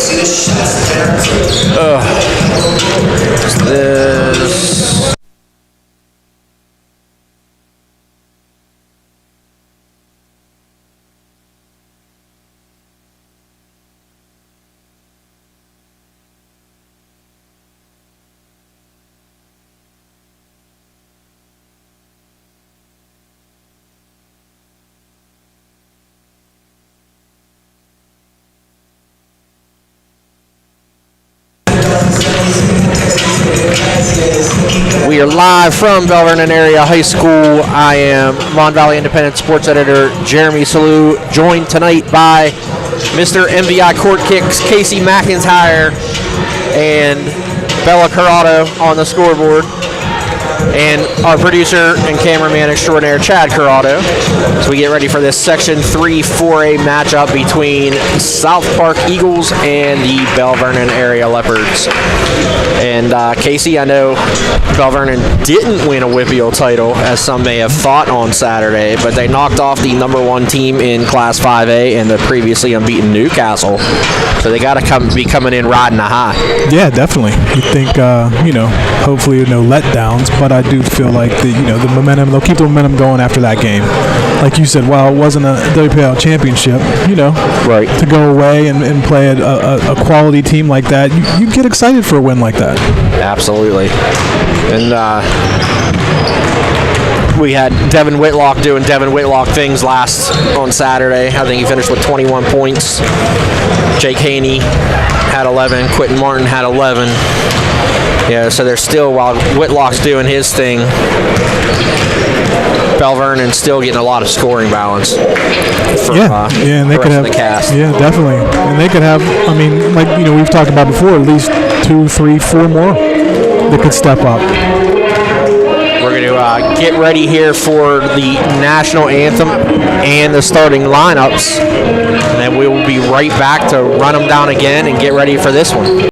This. We are live from Belle Vernon Area High School. I am Mon Valley Independent Sports Editor Jeremy Salou, joined tonight by Mr. MVI Court Kicks Casey McIntyre and Bella Corrado on the scoreboard, and our producer and cameraman extraordinaire Chad Corrado, as we get ready for this Section 3 4A matchup between South Park Eagles and the Belle Vernon Area Leopards. And Casey, I know Belle Vernon didn't win a WPIAL title, as some may have thought on Saturday, but they knocked off the #1 team in Class 5A and the previously unbeaten Newcastle. So they got to be coming in riding a high. Yeah, definitely. You think, hopefully no letdowns, but I do feel like the momentum, they'll keep the momentum going after that game. Like you said, while it wasn't a WPIAL championship, right, to go away and play a quality team like that, you get excited for a win like that. Absolutely. And we had Devin Whitlock doing Devin Whitlock things on Saturday. I think he finished with 21 points. Jake Haney had 11. Quentin Martin had 11. Yeah, so they're still, while Whitlock's doing his thing, Belle Vernon's still getting a lot of scoring balance from and they the could rest have of the cast. Yeah, definitely. And they could have, we've talked about before, at least 2, 3, 4 more that could step up. We're going to get ready here for the national anthem and the starting lineups, and then we will be right back to run them down again and get ready for this one.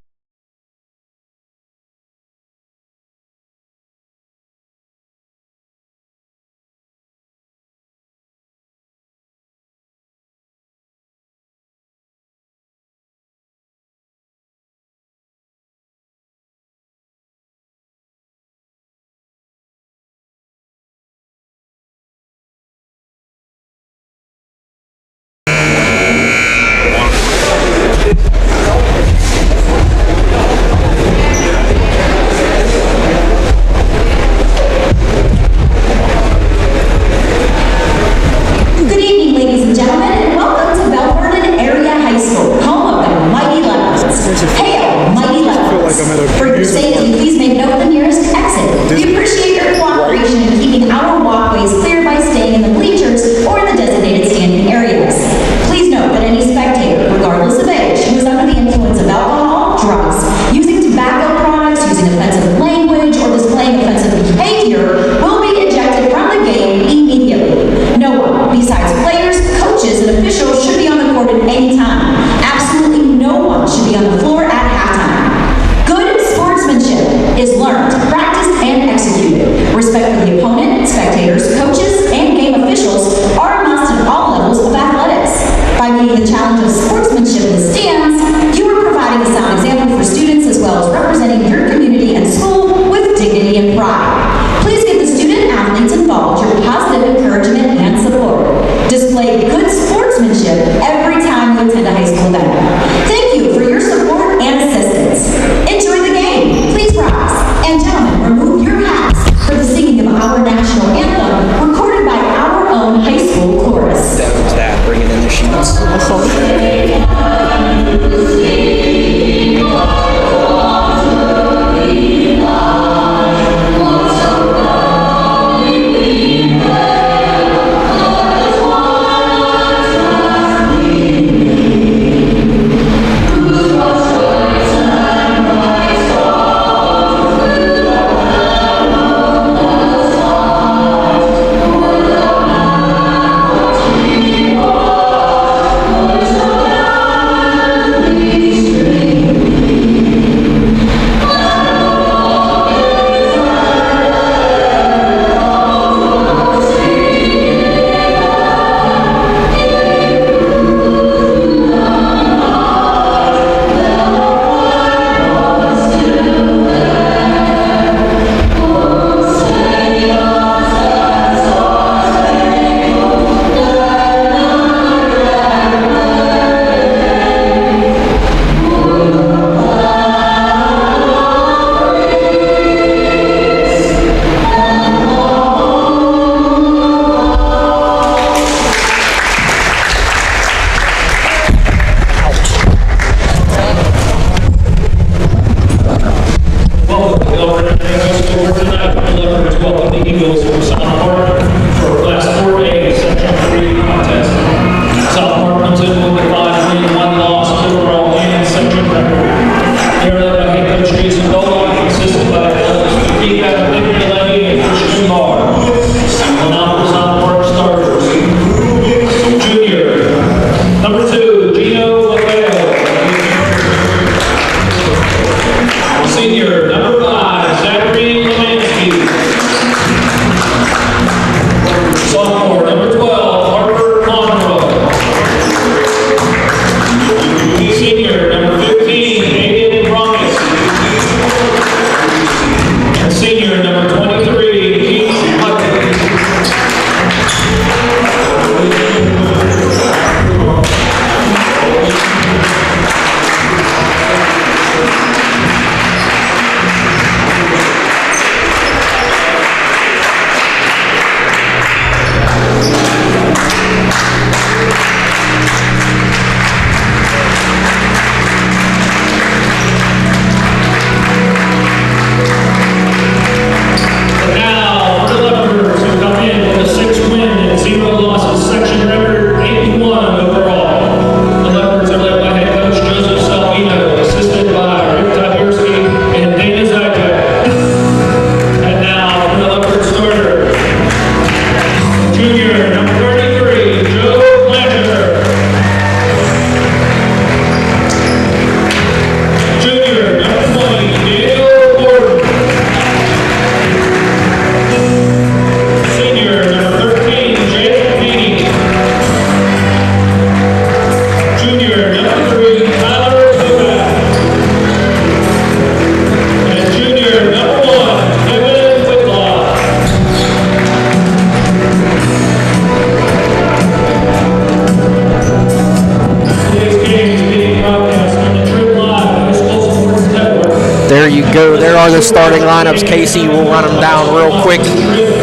go. There are the starting lineups. Casey will run them down real quick.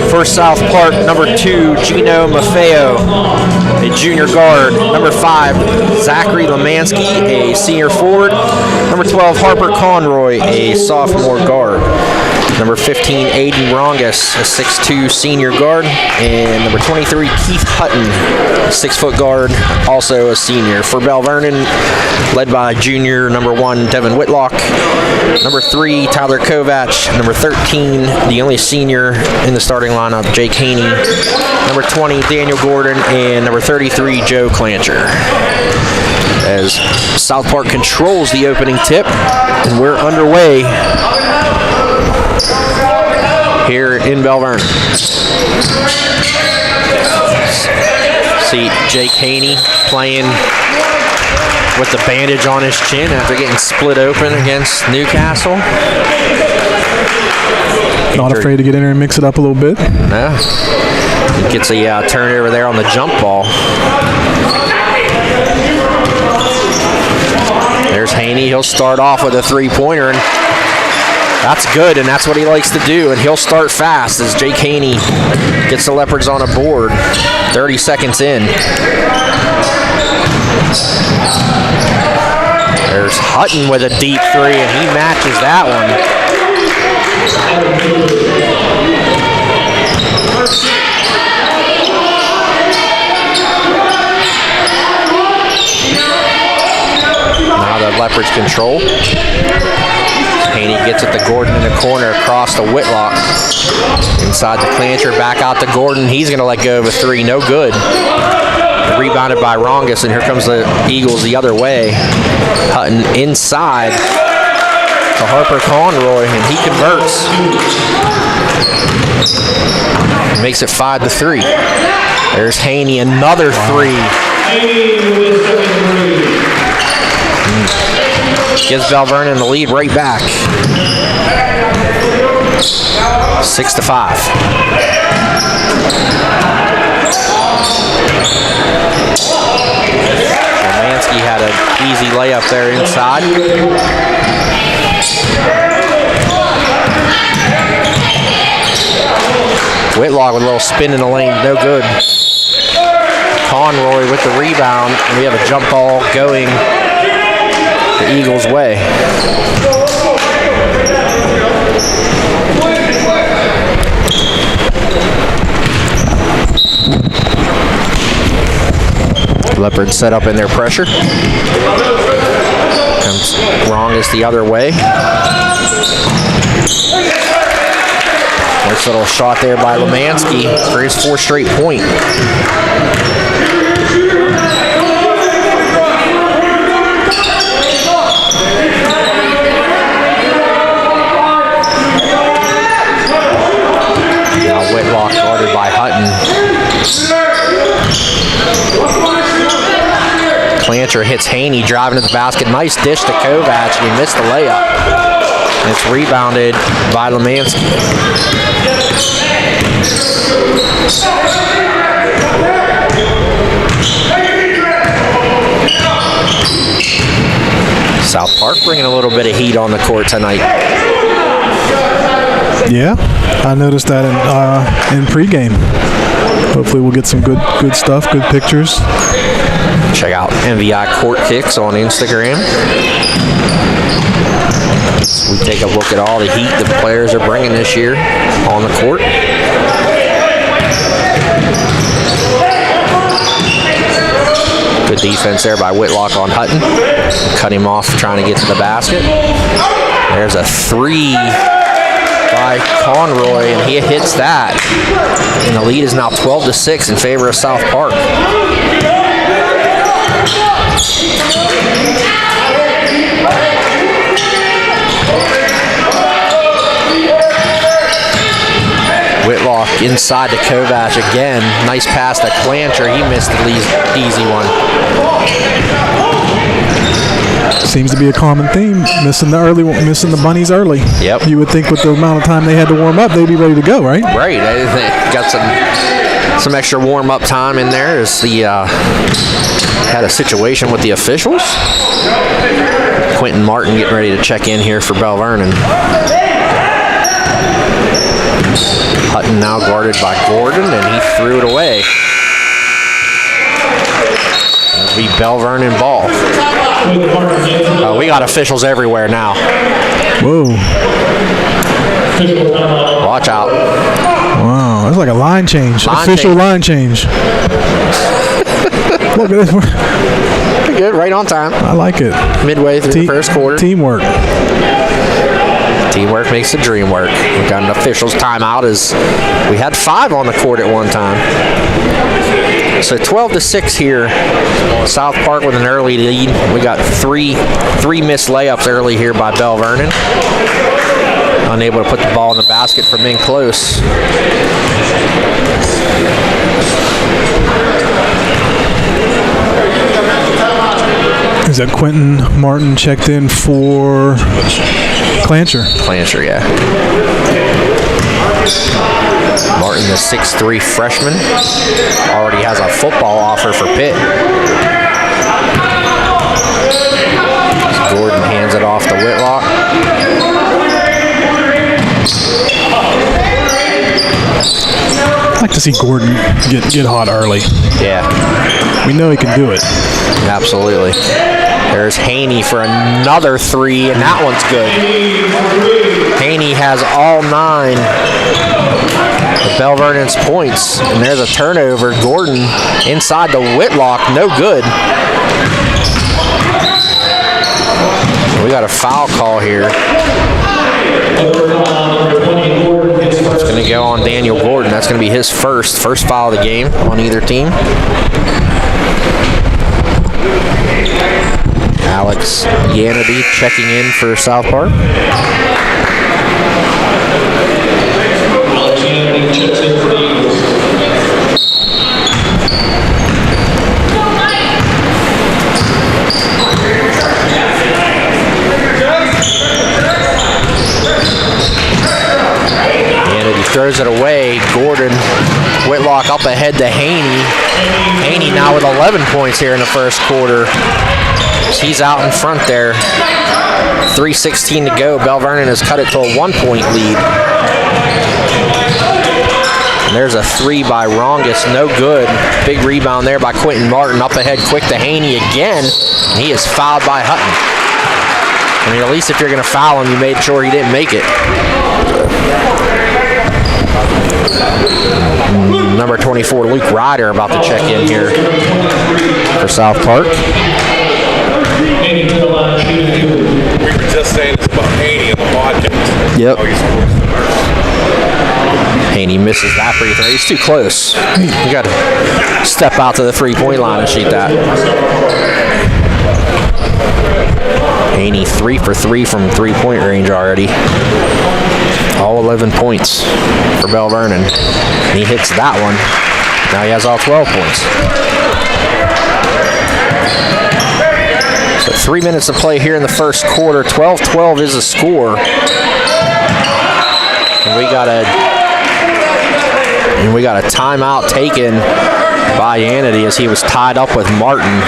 For South Park, number 2, Gino Maffeo, a junior guard. Number 5, Zachary Lemansky, a senior forward. Number 12, Harper Conroy, a sophomore guard. Number 15, Aiden Rongus, a 6'2 senior guard. And number 23, Keith Hutton, a 6-foot guard, also a senior. For Belle Vernon, led by junior number 1, Devin Whitlock. Number 3, Tyler Kovac. Number 13, the only senior in the starting lineup, Jake Haney. Number 20, Daniel Gordon. And number 33, Joe Clancher. As South Park controls the opening tip, and we're underway here in Belle Vernon. See Jake Haney playing with the bandage on his chin after getting split open against Newcastle. Not afraid to get in there and mix it up a little bit. No. He gets a turnover there on the jump ball. There's Haney. He'll start off with a three-pointer, and that's good, and that's what he likes to do, and he'll start fast as Jake Haney gets the Leopards on a board. 30 seconds in. There's Hutton with a deep three, and he matches that one. Now the Leopards control. Haney gets it to Gordon in the corner, across to Whitlock. Inside the Clancher, back out to Gordon. He's going to let go of a three, no good. Rebounded by Rongus, and here comes the Eagles the other way. Hutton inside to Harper Conroy, and he converts. Makes it 5-3. There's Haney, another three. Gives Belle Vernon the lead right back. 6-5. Lemansky had an easy layup there inside. Whitlock with a little spin in the lane, no good. Conroy with the rebound, and we have a jump ball going the Eagles' way. Leopards set up in their pressure. Comes Rongus the other way. Nice little shot there by Lemansky for his 4th straight point. Now Whitlock guarded by Hutton. Clancher hits Haney, driving to the basket. Nice dish to Kovac, and he missed the layup. And it's rebounded by Lemansky. South Park bringing a little bit of heat on the court tonight. Yeah, I noticed that in pregame. Hopefully we'll get some good stuff, good pictures. Check out MVI Court Kicks on Instagram. We take a look at all the heat the players are bringing this year on the court. Good defense there by Whitlock on Hutton. Cut him off trying to get to the basket. There's a three by Conroy, and he hits that. And the lead is now 12-6 in favor of South Park. Whitlock inside to Kovac again. Nice pass to Clancher. He missed the easy one. Seems to be a common theme. Missing the bunnies early. Yep. You would think with the amount of time they had to warm up, they'd be ready to go, right? Right. They got some extra warm-up time in there as the had a situation with the officials. Quentin Martin getting ready to check in here for Belle Vernon. Hutton now guarded by Gordon, and he threw it away. It'll be Belle Vernon ball. We got officials everywhere now. Whoa. Watch out. Wow, that's like a line change. Official line change. Look at this. Pretty good, right on time. I like it. Midway through the first quarter. Teamwork. Teamwork makes the dream work. We got an officials timeout as we had 5 on the court at one time. So 12-6 here. South Park with an early lead. We got three missed layups early here by Belle Vernon. Unable to put the ball in the basket from in close. Is that Quentin Martin checked in for Clancher? Clancher, yeah. Martin, the 6'3" freshman, already has a football offer for Pitt. Gordon hands it off to Whitlock. I'd like to see Gordon get hot early. Yeah. We know he can do it. Absolutely. There's Haney for another 3, and that one's good. Haney has all 9 of Belle Vernon's points, and there's a turnover. Gordon inside the Whitlock, no good. We got a foul call here. It's going to go on Daniel Gordon. That's going to be his first foul of the game on either team. Alex Yanity checking in for South Park. Alex Yanity checks in for the Eagles. Throws it away. Gordon, Whitlock up ahead to Haney. Haney now with 11 points here in the first quarter. He's out in front there. 3:16 to go. Belle Vernon has cut it to a 1-point lead. And there's a 3 by Rongus, no good. Big rebound there by Quentin Martin. Up ahead quick to Haney again. And he is fouled by Hutton. I mean, at least if you're going to foul him, you made sure he didn't make it. Number 24, Luke Ryder, about to check in here for South Park. We were just saying this about Haney in the podcast. Yep. Haney misses that free throw. He's too close. You got to step out to the 3-point line and shoot that. Haney 3 for 3 from 3-point range already. All 11 points for Belle Vernon. And he hits that one. Now he has all 12 points. So 3 minutes to play here in the first quarter. 12-12 is the score. And we got a timeout taken by Yanity as he was tied up with Martin.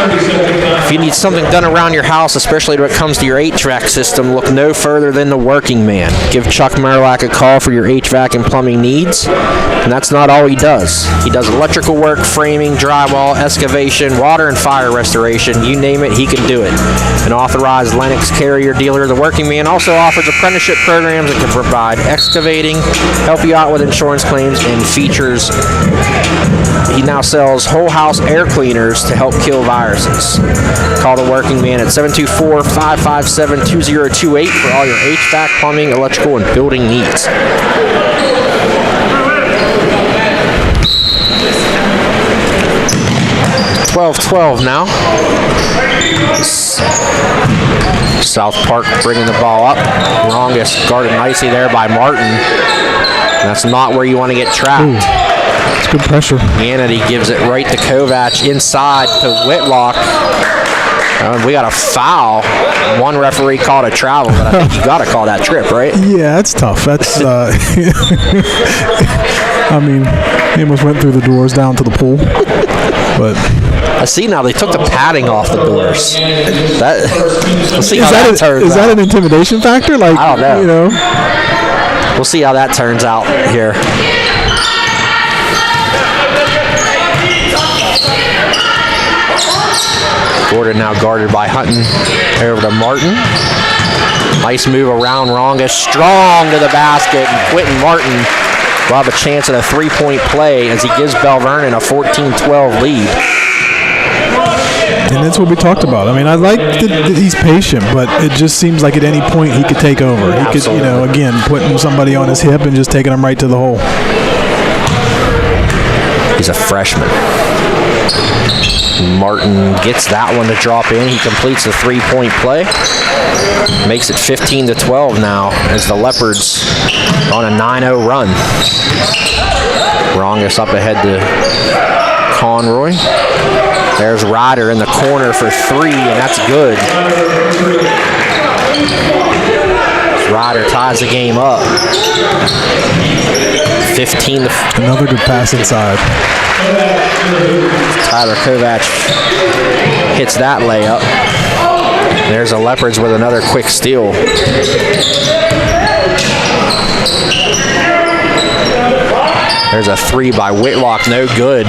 If you need something done around your house, especially when it comes to your HVAC system, look no further than the Working Man. Give Chuck Merlack a call for your HVAC and plumbing needs. And that's not all he does. He does electrical work, framing, drywall, excavation, water and fire restoration. You name it, he can do it. An authorized Lennox Carrier dealer, the Working Man also offers apprenticeship programs that can provide excavating, help you out with insurance claims, and features. He now sells whole house air cleaners to help kill viruses. Call the Working Man at 724-557-2028 for all your HVAC, plumbing, electrical, and building needs. .12 now. South Park bringing the ball up. Longest guarded nicely there by Martin. That's not where you want to get trapped. Ooh. It's good pressure. Yanity gives it right to Kovac inside to Whitlock. We got a foul. One referee called a travel, but I think you got to call that trip, right? Yeah, that's tough. That's, I mean, he almost went through the doors down to the pool. But I see now they took the padding off the doors. We'll see how that turns out. Is that an intimidation factor? Like, I don't know. You know, we'll see how that turns out here. Gordon now guarded by Hutton. Over to Martin. Nice move around Ronga. Strong to the basket. And Quentin Martin will have a chance at a three-point play as he gives Belle Vernon a 14-12 lead. And that's what we talked about. I mean, I like that he's patient, but it just seems like at any point he could take over. He could, again, putting somebody on his hip and just taking him right to the hole. He's a freshman. Martin gets that one to drop in. He completes the three-point play. Makes it 15-12 now as the Leopards are on a 9-0 run. Rongus up ahead to Conroy. There's Ryder in the corner for three, and that's good. Ryder ties the game up. 15. Another good pass inside. Tyler Kovac hits that layup. There's the Leopards with another quick steal. There's a three by Whitlock, no good.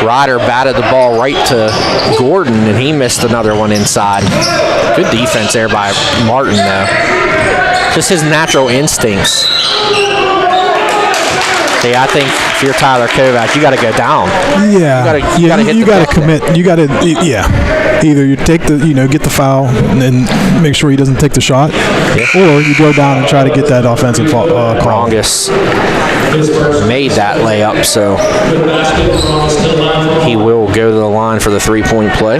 Ryder batted the ball right to Gordon, and he missed another one inside. Good defense there by Martin, though. Just his natural instincts. See, I think if you're Tyler Kovac, you got to go down. Yeah, you got to commit. You got to, Either you take the, get the foul and then make sure he doesn't take the shot, or you go down and try to get that offensive call. Rongus made that layup, so he will go to the line for the three-point play.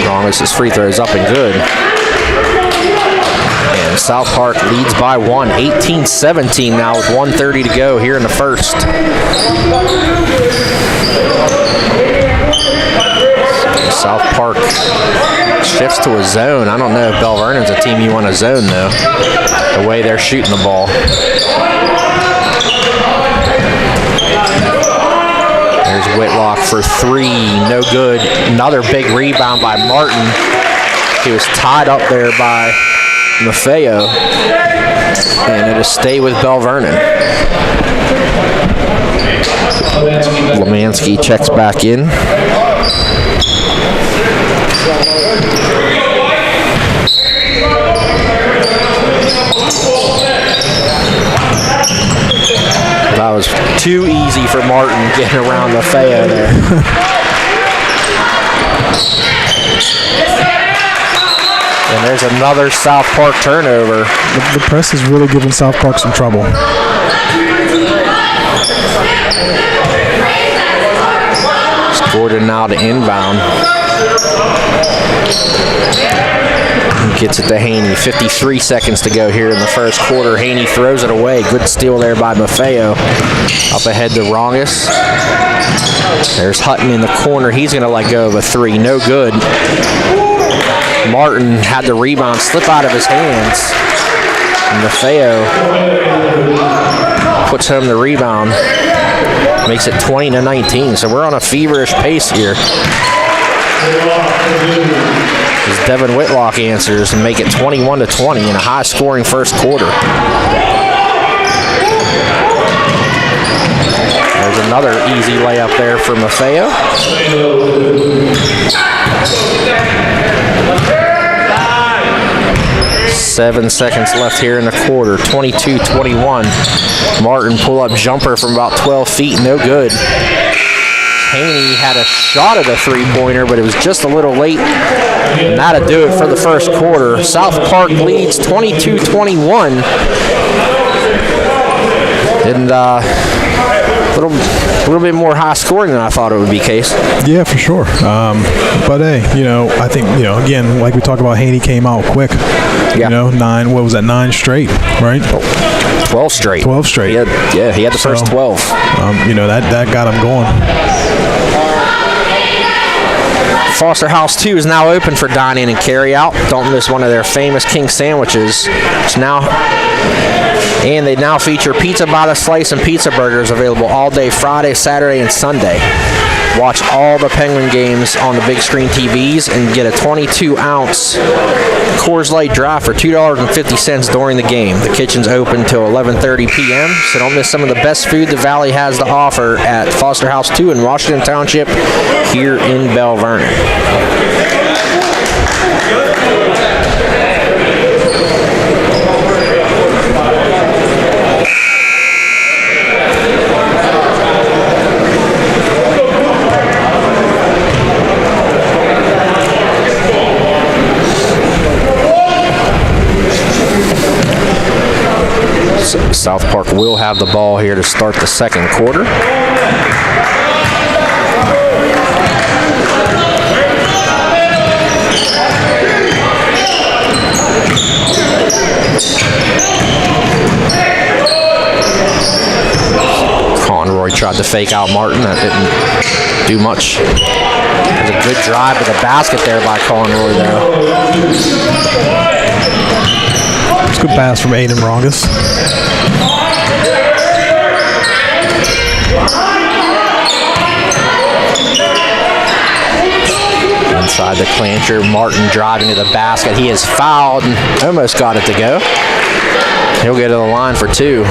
Rongus' free throw is up and good. And South Park leads by one, 18-17 now with 1:30 to go here in the first. South Park shifts to a zone. I don't know if Belle Vernon's a team you want to zone, though, the way they're shooting the ball. There's Whitlock for three, no good. Another big rebound by Martin. He was tied up there by Maffeo, and it'll stay with Belle Vernon. Lemansky checks back in. That was too easy for Martin getting around Maffeo there. And there's another South Park turnover. The press is really giving South Park some trouble. Gordon now to inbound. Gets it to Haney. 53 seconds to go here in the first quarter. Haney throws it away. Good steal there by Maffeo. Up ahead to Rongus. There's Hutton in the corner. He's going to let go of a three. No good. Martin had the rebound slip out of his hands. And Maffeo puts home the rebound. Makes it 20-19. So we're on a feverish pace here. As Devin Whitlock answers and make it 21-20 in a high-scoring first quarter. There's another easy layup there for Maffeo. 7 seconds left here in the quarter. 22-21. Martin pull-up jumper from about 12 feet, no good. Haney had a shot at a three-pointer, but it was just a little late. And that'll do it for the first quarter. South Park leads 22-21. And a little bit more high scoring than I thought it would be, Case. Yeah, for sure. But hey, I think, again, like we talked about, Haney came out quick. Yeah. 9 straight, right? 12 straight. 12 straight. He had the first 12. That got him going. Foster House 2 is now open for dine-in and carry-out. Don't miss one of their famous king sandwiches. And they now feature pizza by the slice and pizza burgers available all day Friday, Saturday, and Sunday. Watch all the Penguin games on the big screen TVs and get a 22-ounce Coors Light draft for $2.50 during the game. The kitchen's open till 11:30 p.m., so don't miss some of the best food the Valley has to offer at Foster House 2 in Washington Township here in Belle Vernon. South Park will have the ball here to start the second quarter. Conroy tried to fake out Martin. That didn't do much. There's a good drive to the basket there by Conroy, though. It's a good pass from Aiden Rongus. Inside the clincher, Martin driving to the basket. He is fouled and almost got it to go. He'll get to the line for two.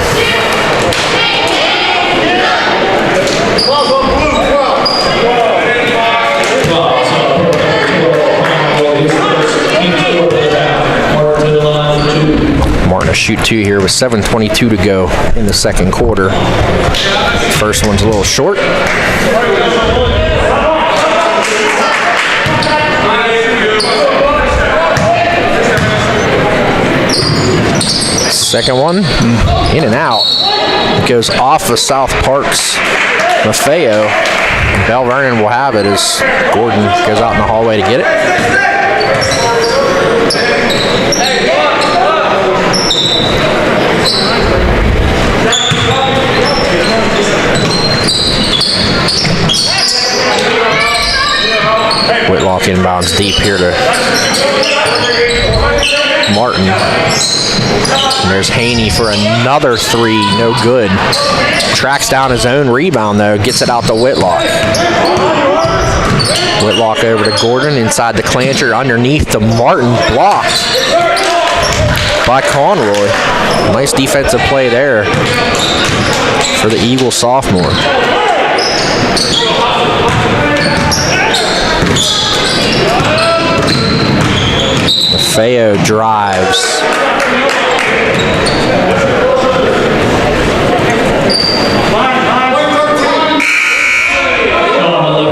Martin to shoot two here with 7:22 to go in the second quarter. First one's a little short. Second one, in and out. It goes off of South Park's Maffeo. Belle Vernon will have it as Gordon goes out in the hallway to get it. Whitlock inbounds deep here to Martin. And there's Haney for another three, no good. Tracks down his own rebound though, gets it out to Whitlock. Whitlock over to Gordon, inside the clincher, underneath to Martin, blocked by Conroy. Nice defensive play there for the Eagle sophomore. Maffeo drives.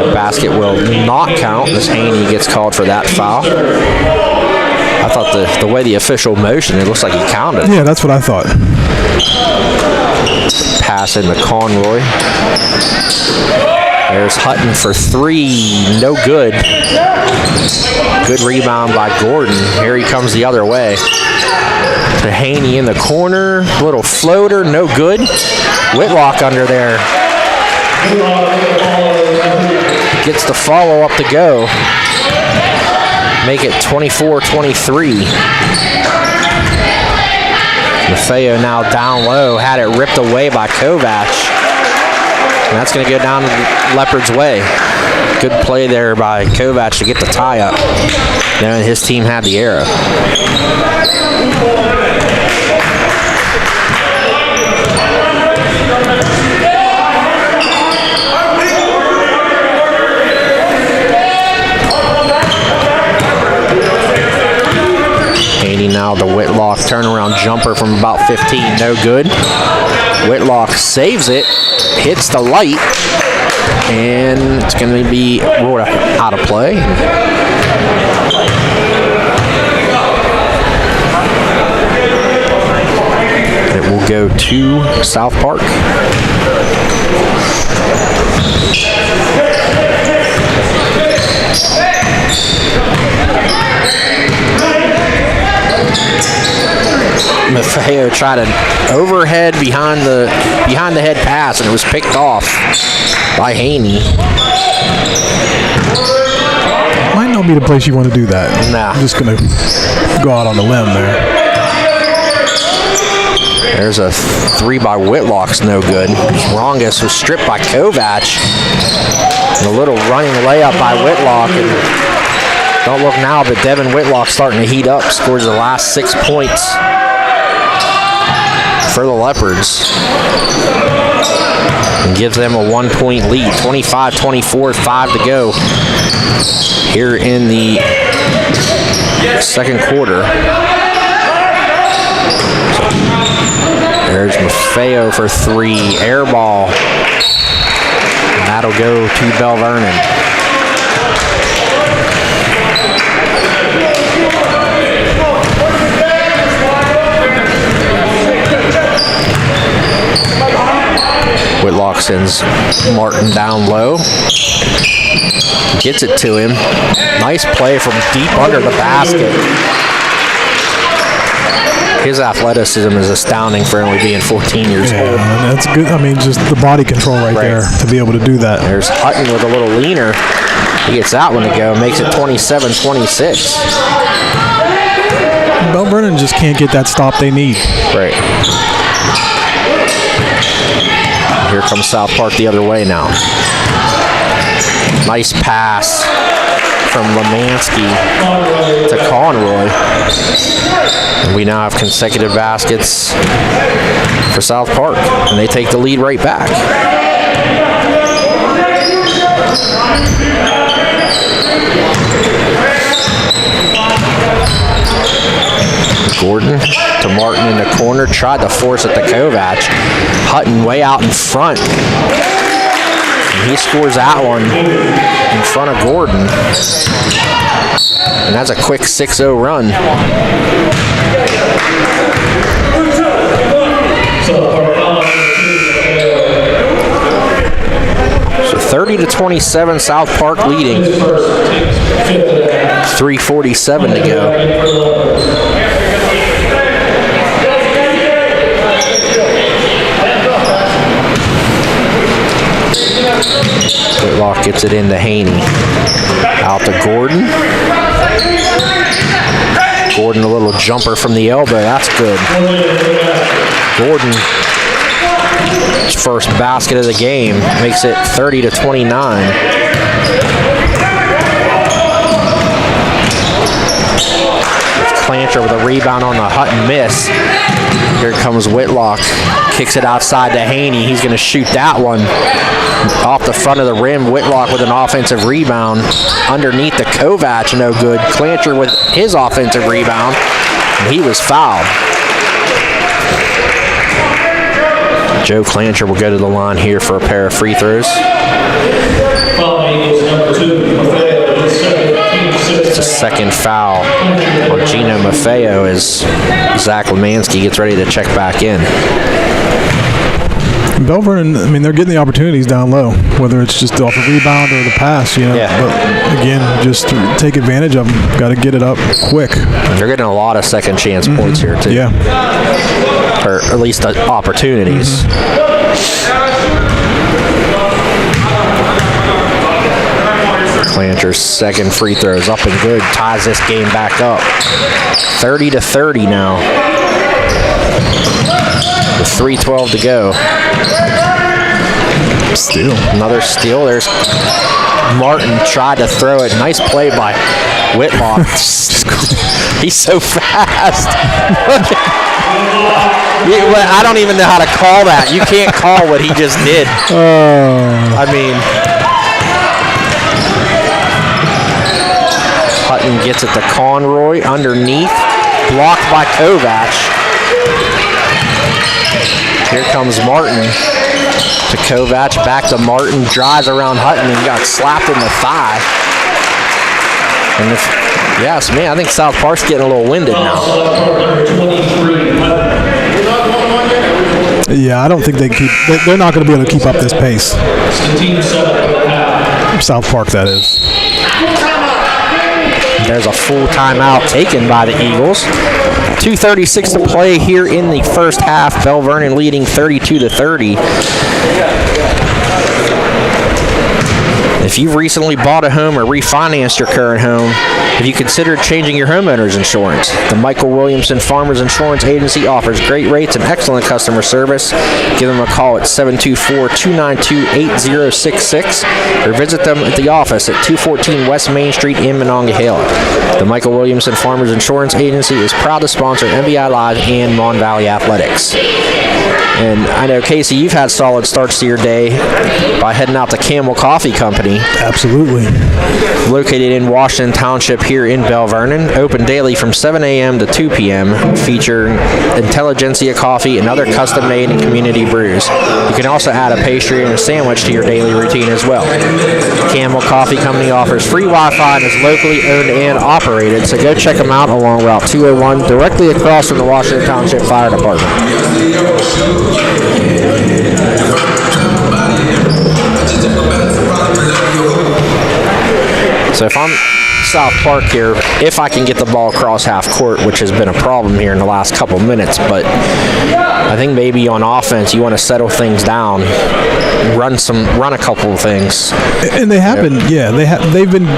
The basket will not count as Haney gets called for that foul. I thought the way the official motioned, it looks like he counted. Yeah, that's what I thought. Pass into Conroy. There's Hutton for three, no good. Good rebound by Gordon. Here he comes the other way. To Haney in the corner, little floater, no good. Whitlock under there. Gets the follow-up to go. Make it 24-23. Maffeo now down low, had it ripped away by Kovac. And that's going to go down Leopard's way. Good play there by Kovac to get the tie up. Then his team had the arrow. Haney now the Whitlock turnaround jumper from about 15, no good. Whitlock saves it, hits the light, and it's going to be ruled out of play. It will go to South Park. Maffeo tried an overhead behind the head pass, and it was picked off by Haney. Might not be the place you want to do that. Nah. I'm just going to go out on the limb there. There's a 3 by Whitlock's no good. Rongus was stripped by Kovac. And a little running layup by Whitlock. And don't look now, but Devin Whitlock starting to heat up. Scores the last 6 points for the Leopards. And gives them a 1-point lead. 25-24, 5 to go here in the second quarter. There's Maffeo for 3. Air ball. And that'll go to Belle Vernon. Whitlock sends Martin down low. Gets it to him. Nice play from deep under the basket. His athleticism is astounding for only being 14 years old. That's good. I mean, just the body control right there to be able to do that. There's Hutton with a little leaner. He gets that one to go. Makes it 27-26. Belle Vernon just can't get that stop they need. Right. Here comes South Park the other way now. Nice pass from Lemansky to Conroy. And we now have consecutive baskets for South Park, and they take the lead right back. Gordon to Martin in the corner, tried to force it to Kovac. Hutton way out in front. And he scores that one in front of Gordon. And that's a quick 6-0 run. So 30-27, South Park leading. 3:47 to go. Whitlock gets it into Haney. Out to Gordon. Gordon, a little jumper from the elbow. That's good. Gordon, his first basket of the game, makes it 30-29. Clancher with a rebound on the Hutton miss. Here comes Whitlock. Kicks it outside to Haney. He's going to shoot that one off the front of the rim. Whitlock with an offensive rebound. Underneath the Kovac, no good. Clancher with his offensive rebound. And he was fouled. Joe Clancher will go to the line here for a pair of free throws. It's a second foul on Gino Maffeo as Zach Lemansky gets ready to check back in. Belle Vernon, I mean, they're getting the opportunities down low, whether it's just off a rebound or the pass, you know. Yeah. But again, just to take advantage of them. Got to get it up quick. They're getting a lot of second chance points here too. Yeah. Or at least the opportunities. Clancher's second free throw is up and good. Ties this game back up. 30-30 now. With 3:12 to go. Steal. Another steal. There's Martin tried to throw it. Nice play by Whitlock. He's so fast. I don't even know how to call that. You can't call what he just did. I mean, Hutton gets it to Conroy underneath. Blocked by Kovac. Here comes Martin to Kovac, back to Martin, drives around Hutton and got slapped in the thigh. And if you ask me, I think South Park's getting a little winded now. Yeah, I don't think they're not going to be able to keep up this pace. South Park, that is. There's a full timeout taken by the Eagles. 2:36 to play here in the first half. Belle Vernon leading 32-30. If If you've recently bought a home or refinanced your current home, have you considered changing your homeowner's insurance? The Michael Williamson Farmers Insurance Agency offers great rates and excellent customer service. Give them a call at 724-292-8066 or visit them at the office at 214 West Main Street in Monongahela. The Michael Williamson Farmers Insurance Agency is proud to sponsor MVI Live and Mon Valley Athletics. And I know, Casey, you've had solid starts to your day by heading out to Camel Coffee Company. Absolutely. Located in Washington Township here in Belle Vernon. Open daily from 7 a.m. to 2 p.m. Featuring Intelligentsia coffee and other custom-made and community brews. You can also add a pastry and a sandwich to your daily routine as well. Camel Coffee Company offers free Wi-Fi and is locally owned and operated, so go check them out along Route 201 directly across from the Washington Township Fire Department. So if I'm South Park here, if I can get the ball across half court, which has been a problem here in the last couple minutes, but I think maybe on offense you want to settle things down, run a couple of things. And they have been, they've been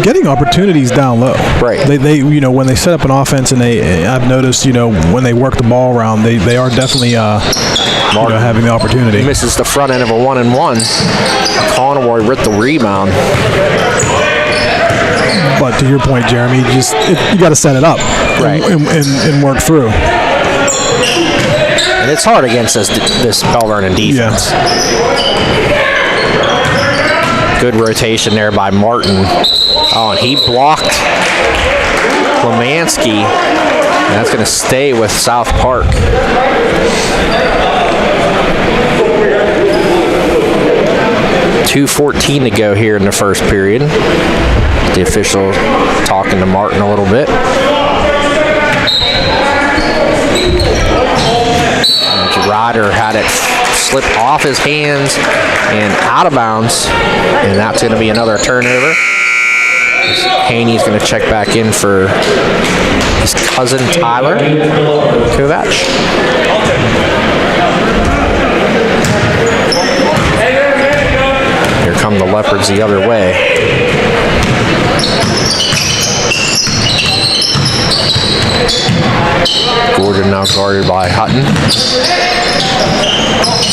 getting opportunities down low. Right. They when they set up an offense, and I've noticed, when they work the ball around, they are definitely having the opportunity. Misses the front end of a 1-and-1. Conroy ripped the rebound. But to your point, Jeremy, you got to set it up, right, and work through. And it's hard against this Belle Vernon defense. Yeah. Good rotation there by Martin. Oh, and he blocked Lemansky. And that's going to stay with South Park. .2:14 to go here in the first period. The official talking to Martin a little bit. Ryder had it slip off his hands and out of bounds, and that's going to be another turnover. Haney's going to check back in for his cousin Tyler Kovac. Here come the Leopards the other way. Gordon now guarded by Hutton.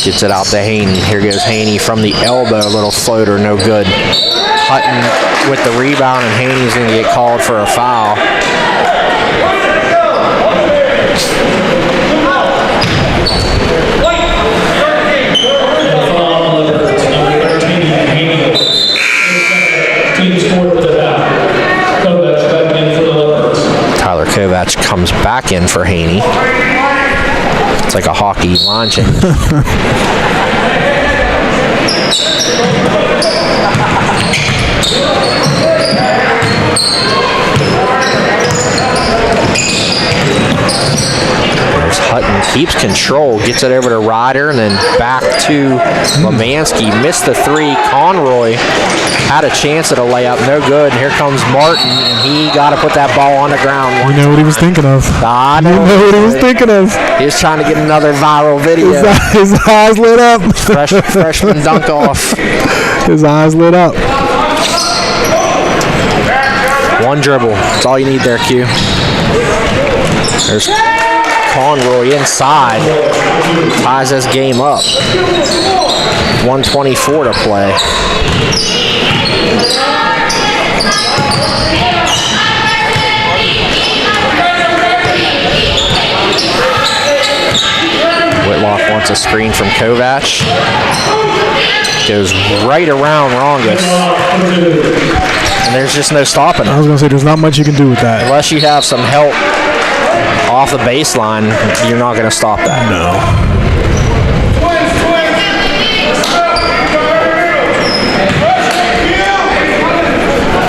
Gets it out to Haney. Here goes Haney from the elbow. Little floater, no good. Hutton with the rebound, and Haney's going to get called for a foul. Tyler Kovac comes back in for Haney. It's like a hockey line change. There's Hutton, keeps control, gets it over to Ryder, and then back to Lemansky. Missed the three. Conroy had a chance at a layup, no good. And here comes Martin, and he got to put that ball on the ground. You know what he was thinking of. I know. You know what he was thinking of. He was trying to get another viral video. His eyes lit up. Freshman dunk off. His eyes lit up. One dribble. That's all you need there, Q. There's Conroy inside. Ties this game up. 1:24 to play. Whitlock wants a screen from Kovac. Goes right around Rongus. And there's just no stopping it. I was going to say, there's not much you can do with that. Unless you have some help off the baseline, you're not going to stop that. No.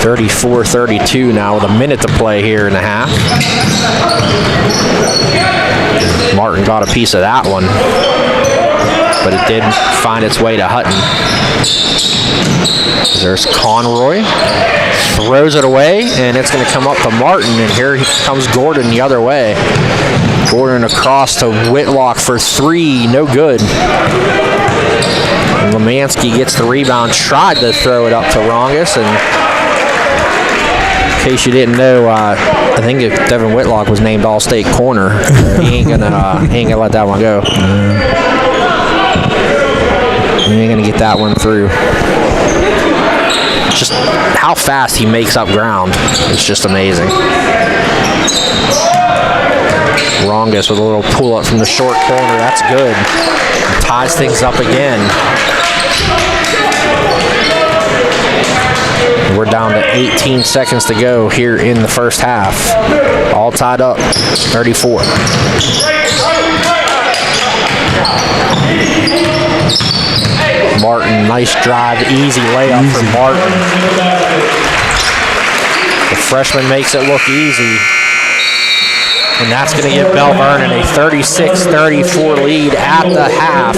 34-32 now with a minute to play here in the half. Martin got a piece of that one, but it did find its way to Hutton. There's Conroy, throws it away, and it's going to come up to Martin, and here comes Gordon the other way. Gordon across to Whitlock for three, no good. Lemansky gets the rebound, tried to throw it up to Rongus, and in case you didn't know, I think Devin Whitlock was named All-State corner. He ain't gonna let that one go. He ain't gonna get that one through. Just how fast he makes up ground. It's just amazing. Rongus with a little pull-up from the short corner. That's good. Ties things up again. We're down to 18 seconds to go here in the first half. All tied up, 34. Martin, nice drive, easy layup for Martin. The freshman makes it look easy. And that's going to give Belle Vernon a 36-34 lead at the half.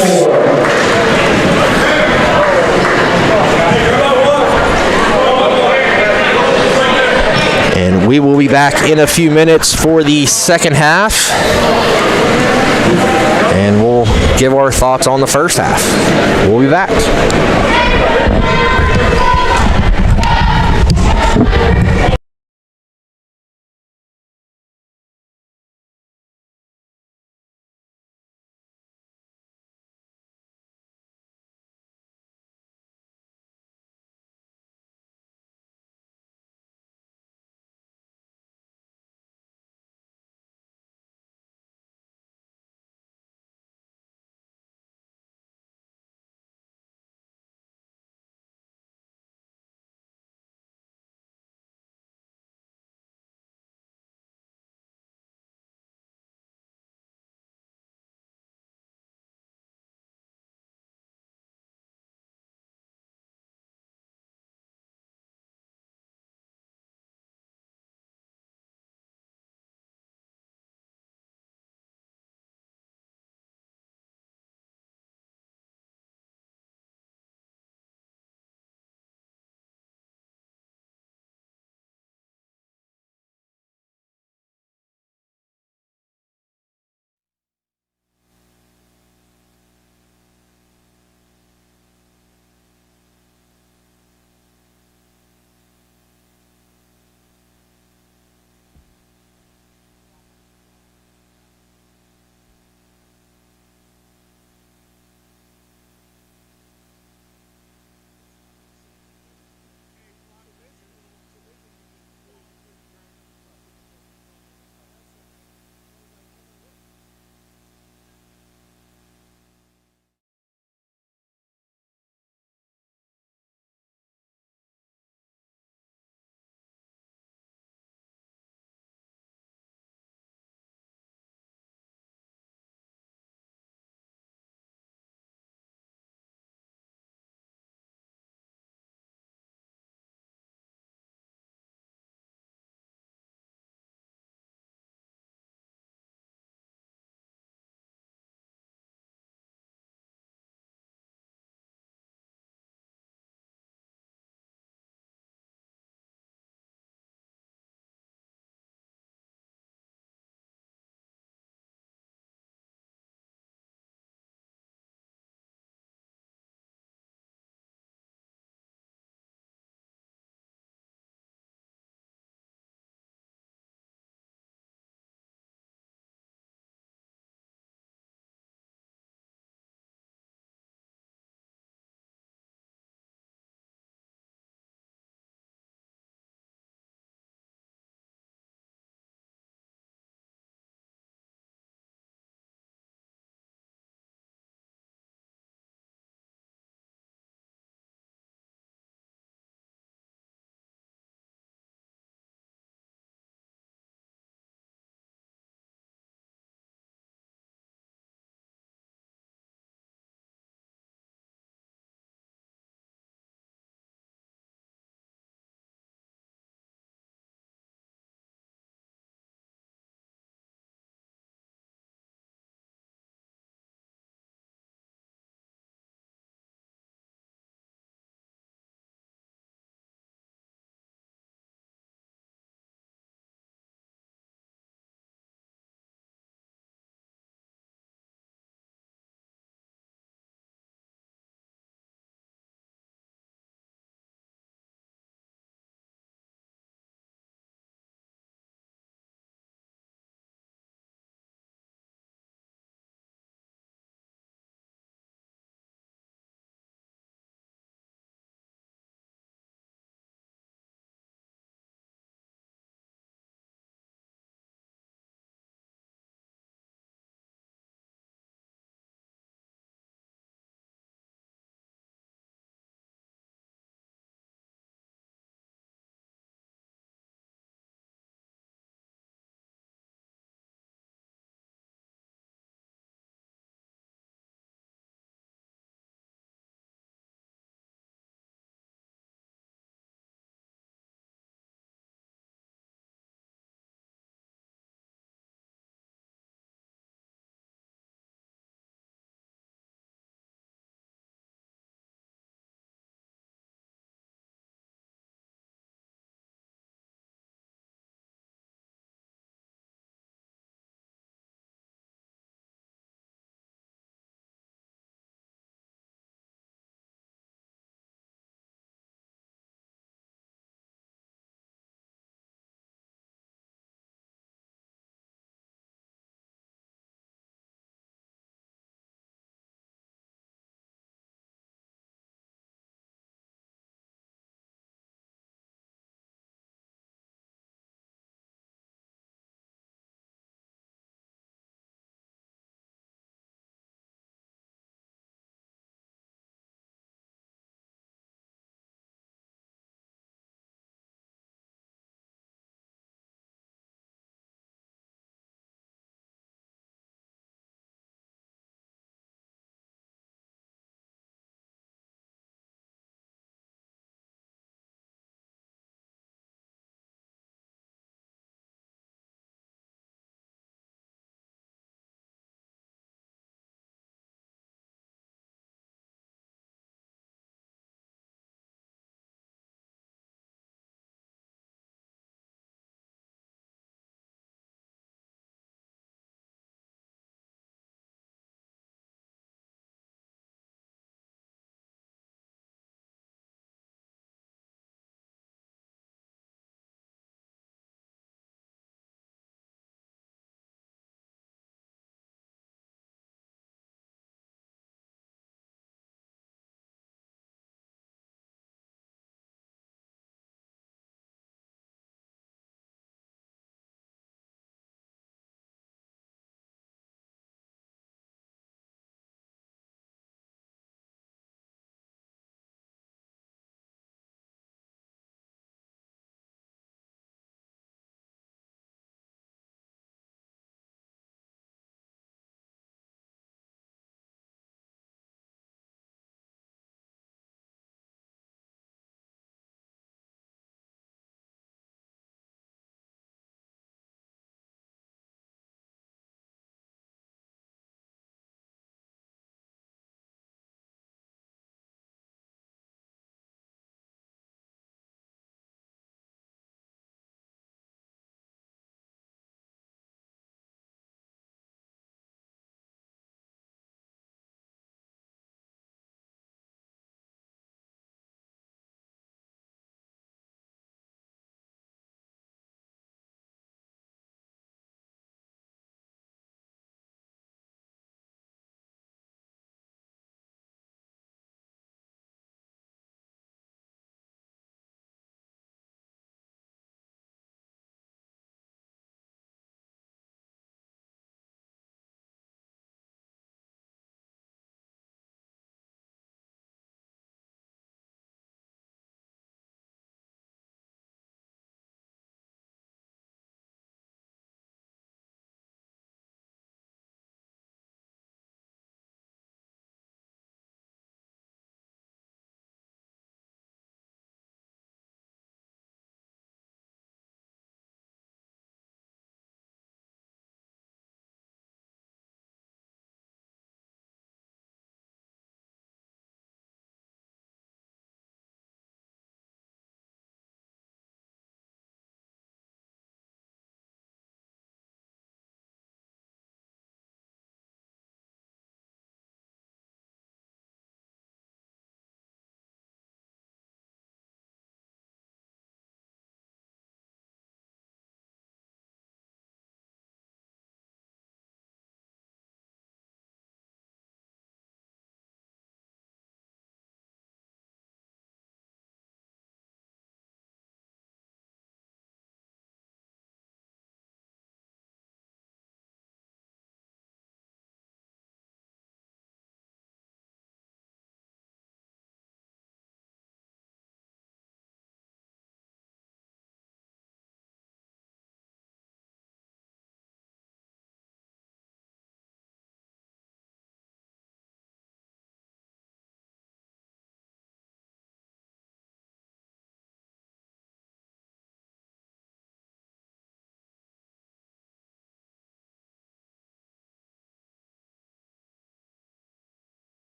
And we will be back in a few minutes for the second half. And we'll give our thoughts on the first half. We'll be back.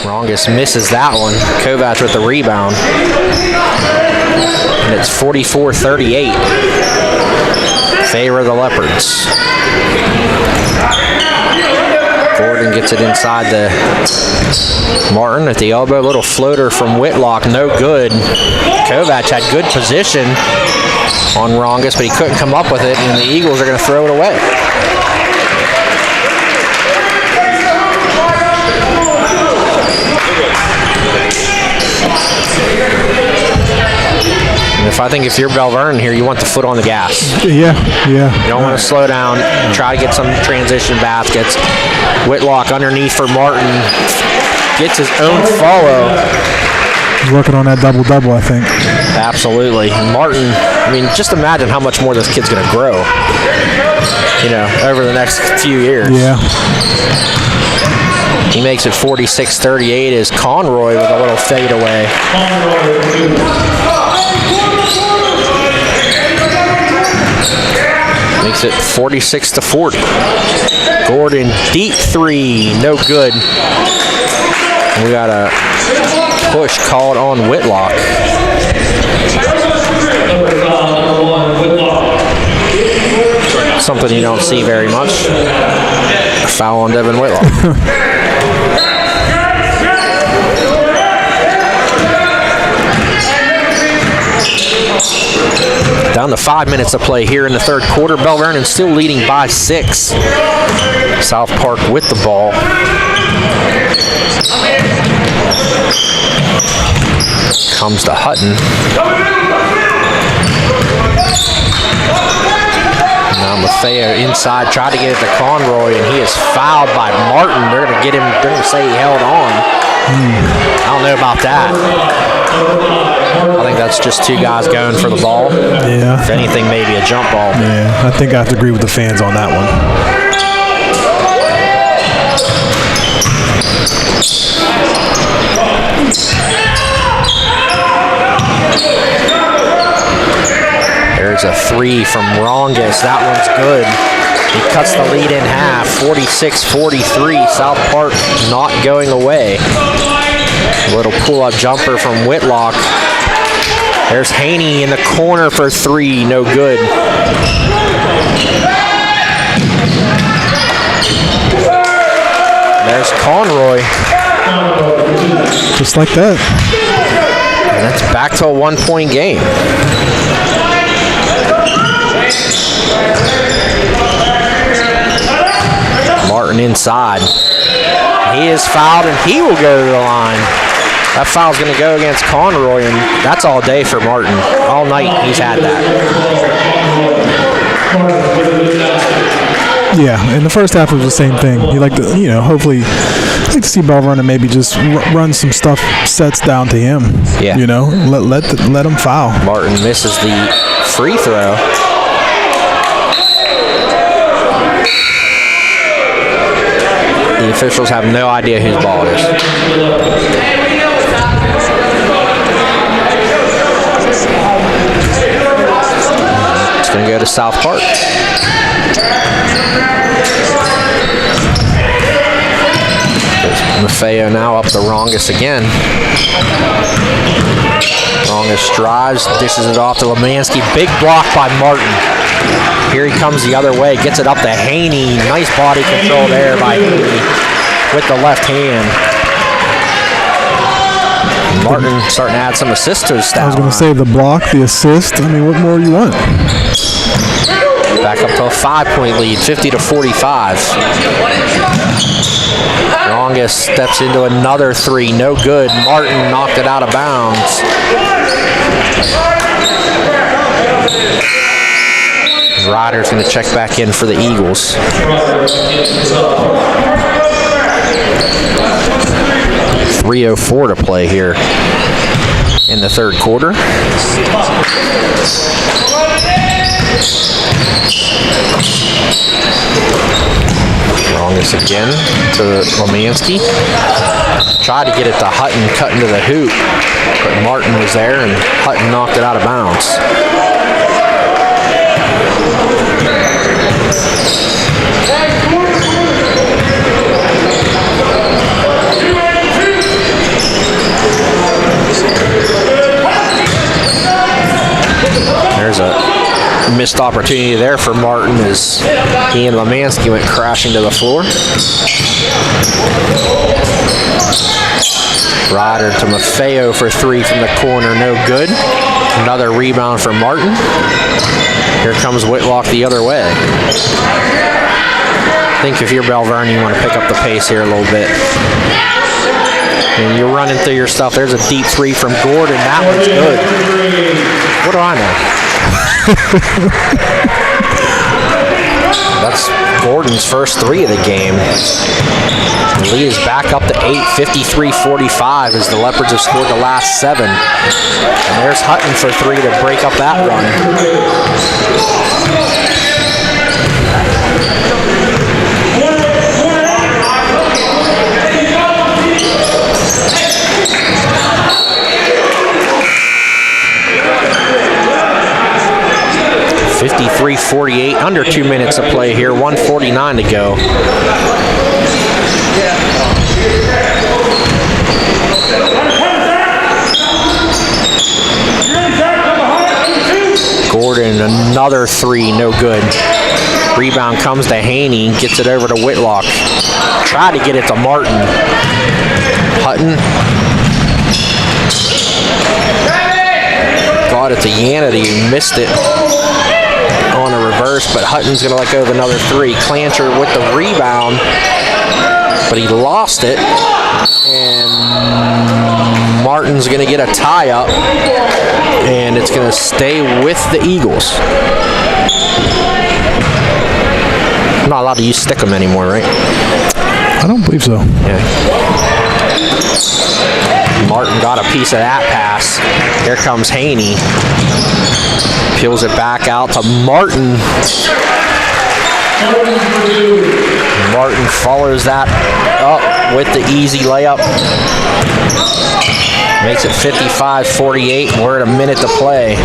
Rongus misses that one. Kovac with the rebound. And it's 44-38. Favor of the Leopards. Gordon gets it inside the Martin at the elbow. Little floater from Whitlock, no good. Kovac had good position on Rongus, but he couldn't come up with it, and the Eagles are going to throw it away. And I think if you're Belle Vernon here, you want the foot on the gas. Yeah. You don't want to slow down. Try to get some transition baskets. Whitlock underneath for Martin. Gets his own follow. He's working on that double-double, I think. Absolutely. And Martin, I mean, just imagine how much more this kid's going to grow, over the next few years. Yeah. He makes it 46-38 as Conroy with a little fadeaway. Makes it 46-40. Gordon, deep three, no good. We got a push called on Whitlock. Something you don't see very much. A foul on Devin Whitlock. Down to 5 minutes to play here in the third quarter. Belle Vernon still leading by 6. South Park with the ball. Comes to Hutton. Now Maffeo inside, tried to get it to Conroy, and he is fouled by Martin. They're going to get him. They're going to say he held on. I don't know about that. I think that's just two guys going for the ball. Yeah. If anything, maybe a jump ball. Yeah, I think I have to agree with the fans on that one. There's a three from Rongus. That one's good. He cuts the lead in half, 46-43. South Park not going away. A little pull-up jumper from Whitlock. There's Haney in the corner for three, no good. There's Conroy. Just like that. And that's back to a one-point game. Martin inside. He is fouled, and he will go to the line. That foul's going to go against Conroy, and that's all day for Martin. All night he's had that. Yeah, in the first half it was the same thing. You like to, hopefully, like to see Belle Vernon maybe just run some sets down to him. Yeah. Let him foul. Martin misses the free throw. The officials have no idea whose ball it is. It's going to go to South Park. Maffeo now up to Rongus again. Rongus drives, dishes it off to Lemansky. Big block by Martin. Here he comes the other way, gets it up to Haney. Nice body control there by Haney with the left hand. Martin starting to add some assists to his stat. I was going to say the block, the assist. I mean, what more do you want? Back up to a 5-point lead, 50-45. Rongus steps into another three, no good. Martin knocked it out of bounds. Ryder's going to check back in for the Eagles. .304 to play here in the third quarter. Rongus again to Lemansky. Tried to get it to Hutton, cut into the hoop, but Martin was there and Hutton knocked it out of bounds. Missed opportunity there for Martin as he and Lemansky went crashing to the floor. Ryder to Maffeo for 3 from the corner, no good. Another rebound for Martin. Here comes Whitlock the other way. I think if you're Belle Vernon, you want to pick up the pace here a little bit. And you're running through your stuff. There's a deep 3 from Gordon. That one's good. What do I know? That's Gordon's first 3 of the game. The lead is back up to 8, 53-45 as the Leopards have scored the last 7. And there's Hutton for 3 to break up that run. 53-48, under 2 minutes of play here, 1:49 to go. Gordon, another 3, no good. Rebound comes to Haney, gets it over to Whitlock. Tried to get it to Martin. Hutton. Got it to Yanity, who missed it on a reverse, but Hutton's going to let go of another 3. Clancher with the rebound, but he lost it, and Martin's going to get a tie-up, and it's going to stay with the Eagles. I'm not allowed to use Stickum anymore, right? I don't believe so. Yeah. Martin got a piece of that pass. Here comes Haney. Peels it back out to Martin. Martin follows that up with the easy layup. Makes it 55-48. We're at a minute to play.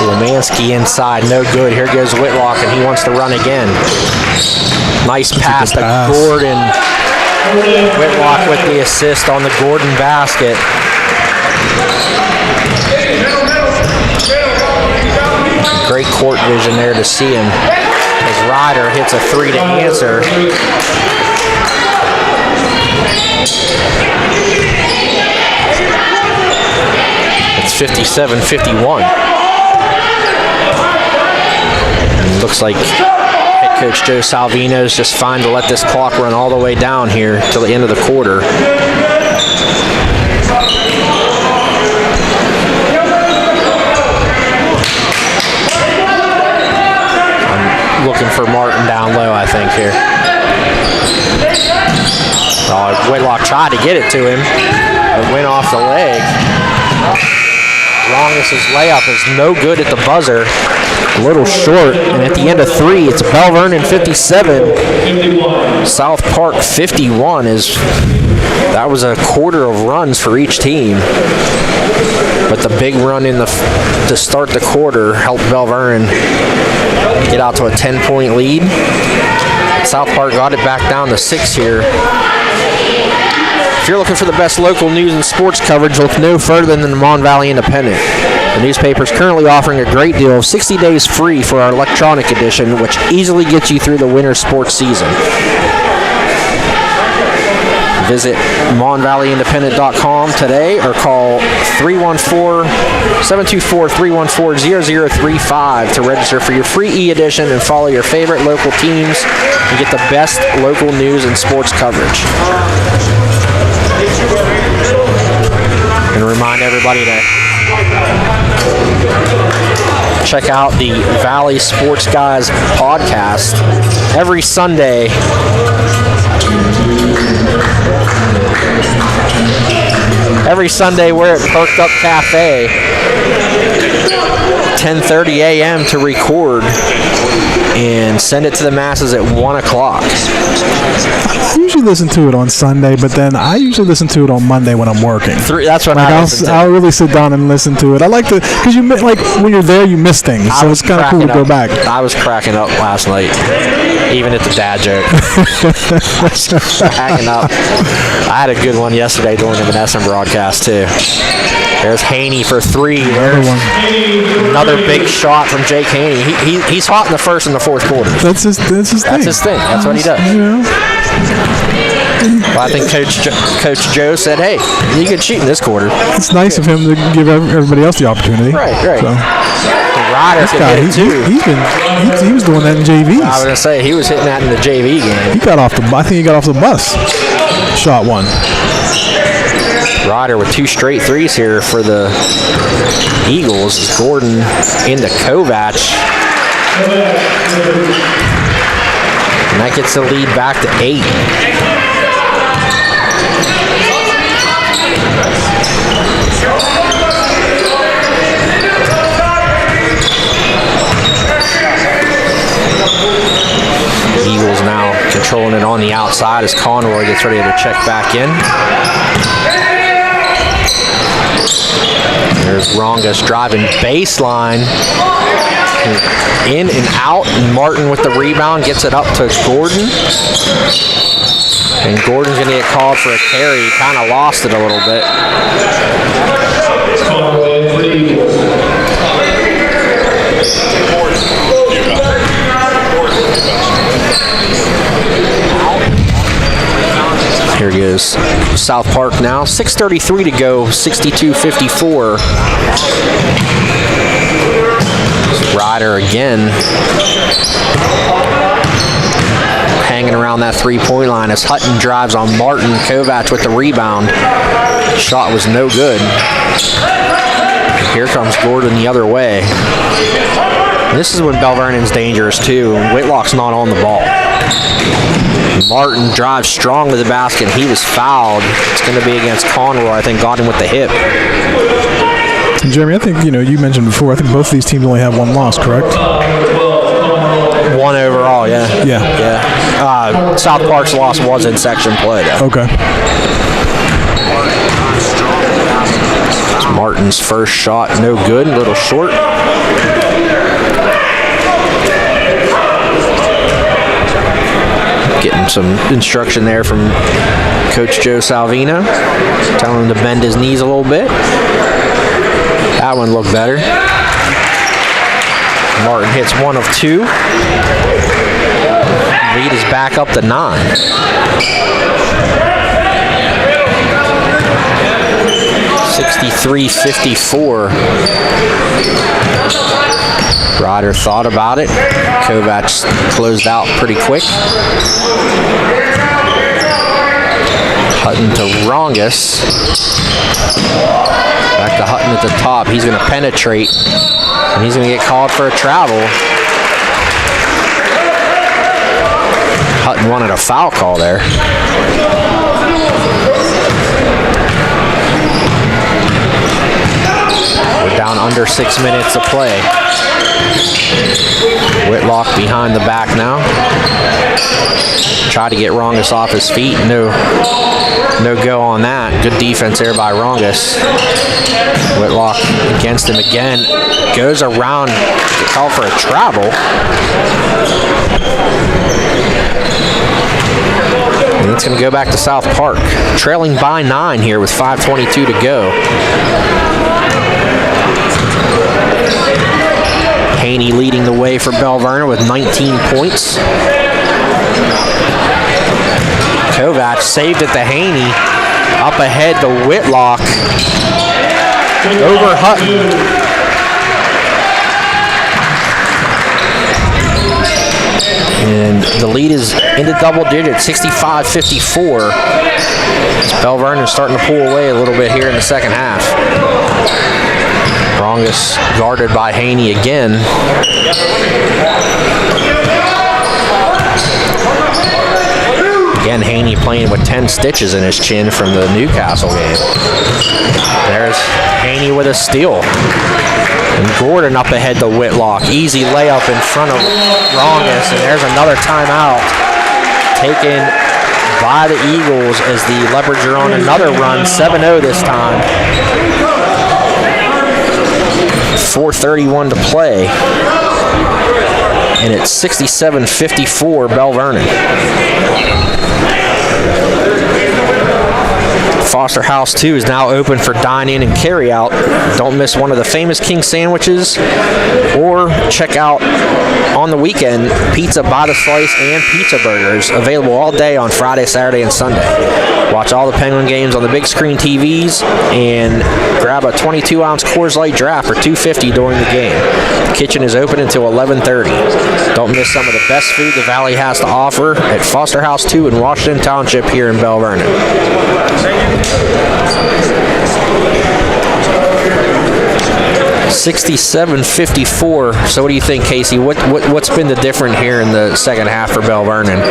Lemansky inside, no good. Here goes Whitlock, and he wants to run again. Nice pass to Gordon. Whitlock with the assist on the Gordon basket. Great court vision there to see him. As Ryder hits a 3 to answer. It's 57-51. Looks like head coach Joe Salvino's just fine to let this clock run all the way down here till the end of the quarter. I'm looking for Martin down low, I think, here. Whitlock tried to get it to him. It went off the leg. Longest layup is no good at the buzzer. A little short, and at the end of 3, it's Belle Vernon 57, South Park 51. That was a quarter of runs for each team, but the big run to start the quarter helped Belle Vernon get out to a 10-point lead. South Park got it back down to 6 here. If you're looking for the best local news and sports coverage, look no further than the Mon Valley Independent. The newspaper is currently offering a great deal of 60 days free for our electronic edition, which easily gets you through the winter sports season. Visit monvalleyindependent.com today or call 314-724-314-0035 to register for your free e-edition and follow your favorite local teams and get the best local news and sports coverage. And remind everybody to check out the Valley Sports Guys podcast every Sunday. Every Sunday we're at Perked Up Cafe, 10:30 a.m. to record and send it to the masses at 1 o'clock. I usually listen to it on Sunday, but then I usually listen to it on Monday when I'm working. That's what I'll really sit down and listen to it. I like to, because you like when you're there, you miss things, so it's kind of cool to go back. I was cracking up last night, even at the dad joke. Cracking up. I had a good one yesterday during the Vanessa broadcast too. There's Haney for three. There's another big shot from Jake Haney. He's hot in the first and the fourth quarters. That's his thing. That's what he does. You know? Well, I think Coach Joe said, hey, you can shoot in this quarter. It's nice of him to give everybody else the opportunity. Right. So. Ryder This guy, hit it too. he was doing that in JVs. I was going to say, he was hitting that in the JV game. I think he got off the bus. Shot one. Ryder with 2 straight threes here for the Eagles. Gordon into Kovac. And that gets the lead back to 8. Eagles now controlling it on the outside as Conroy gets ready to check back in. There's Rongas driving baseline. In and out, and Martin with the rebound gets it up to Gordon. And Gordon's going to get called for a carry. He kind of lost it a little bit. Here he goes. South Park now. 6:33 to go. 62-54. Ryder again. Hanging around that three-point line as Hutton drives on Martin. Kovac with the rebound. Shot was no good. Here comes Gordon the other way. This is when Belle Vernon's dangerous too. Whitlock's not on the ball. Martin drives strong to the basket. He was fouled. It's going to be against Conroy. I think got him with the hip. Jeremy, I think, you mentioned before, I think both of these teams only have one loss, correct? 1 overall, yeah. Yeah. South Park's loss was in section play, though. Okay. It's Martin's first shot, no good, a little short. Getting some instruction there from Coach Joe Salvino, telling him to bend his knees a little bit. That one looked better. Martin hits 1 of 2. Lead is back up to 9. (63-54). Ryder thought about it. Kovac closed out pretty quick. Hutton to Rongas. Back to Hutton at the top. He's going to penetrate, and he's going to get called for a travel. Hutton wanted a foul call there. We're down under 6 minutes to play. Whitlock behind the back now. Try to get Rongas off his feet. No go on that. Good defense there by Rongas. Whitlock against him again. Goes around to call for a travel. And it's going to go back to South Park. Trailing by 9 here with 5:22 to go. Haney leading the way for Belle Vernon with 19 points. Kovac saved it to Haney. Up ahead to Whitlock. Over Hutton. And the lead is into double digits, 65-54. Belle Vernon starting to pull away a little bit here in the second half. Rongas guarded by Haney again. Again, Haney playing with 10 stitches in his chin from the Newcastle game. There's Haney with a steal. And Gordon up ahead to Whitlock. Easy layup in front of Rongas. And there's another timeout taken by the Eagles as the Leopards are on another run. 7-0 this time. 4:31 to play. And it's 67-54 Belle Vernon. Foster House 2 is now open for dine-in and carry-out. Don't miss one of the famous King sandwiches, or check out on the weekend Pizza by the Slice and Pizza Burgers, available all day on Friday, Saturday, and Sunday. Watch all the Penguin games on the big screen TVs and grab a 22-ounce Coors Light draft for $2.50 during the game. The kitchen is open until 11:30. Don't miss some of the best food the Valley has to offer at Foster House 2 in Washington Township here in Belle Vernon. 67-54. So what do you think, Casey? What's been the different here in the second half for Belle Vernon?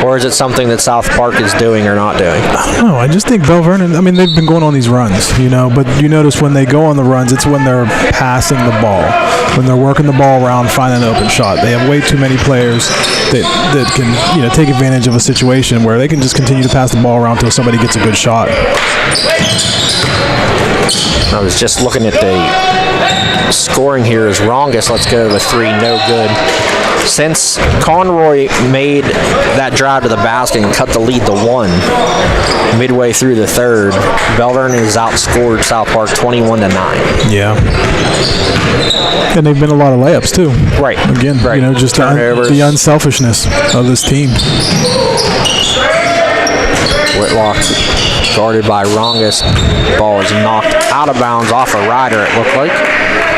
Or is it something that South Park is doing or not doing? I don't know. I just think Belle Vernon, I mean, they've been going on these runs, but you notice when they go on the runs, it's when they're passing the ball, when they're working the ball around, finding an open shot. They have way too many players that can, take advantage of a situation where they can just continue to pass the ball around until somebody gets a good shot. I was just looking at the scoring here is wrongest. Let's go to 3, no good. Since Conroy made that drive to the basket and cut the lead to 1 midway through the third, Belle Vernon has outscored South Park 21-9. Yeah. And they've been a lot of layups too. Right. Again, right. Just the unselfishness of this team. Whitlock guarded by Rongus. Ball is knocked out of bounds off a rider, it looked like.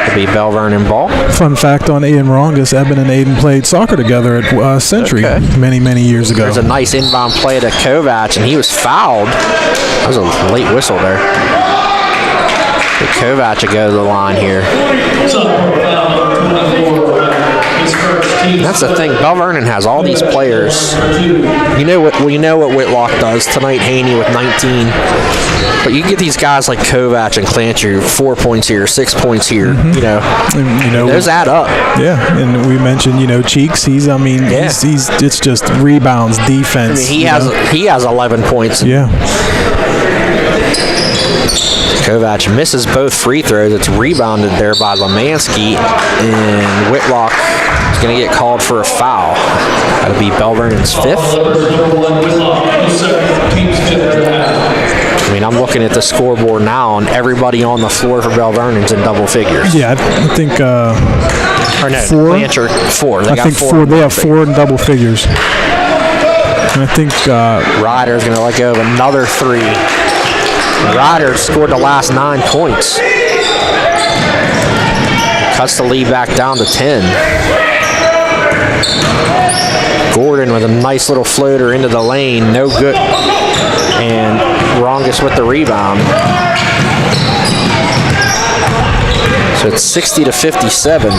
It'll be Belle Vernon ball. Fun fact on Aiden Rongus, Eben and Aiden played soccer together at Century many, many years ago. There's a nice inbound play to Kovac, and he was fouled. That was a late whistle there. But Kovac will go to the line here. That's the thing. Belle Vernon has all these players. You know what Whitlock does tonight. Haney with 19. But you get these guys like Kovac and Clancher, 4 points here, 6 points here. Those add up. Yeah, and we mentioned Cheeks. He's it's just rebounds, defense. I mean, he has 11 points. Yeah. Kovac misses both free throws. It's rebounded there by Lemansky, and Whitlock is going to get called for a foul. That'll be Belle Vernon's 5th. I mean, I'm looking at the scoreboard now, and everybody on the floor for Belle Vernon's in double figures. Yeah, I think. Or no, 4. Blanchard 4. I think 4. They have 4 in double figures. And I think Ryder's going to let go of another 3. Ryder scored the last 9 points. Cuts the lead back down to 10. Gordon with a nice little floater into the lane. No good. And Rongus with the rebound. So it's 60-57.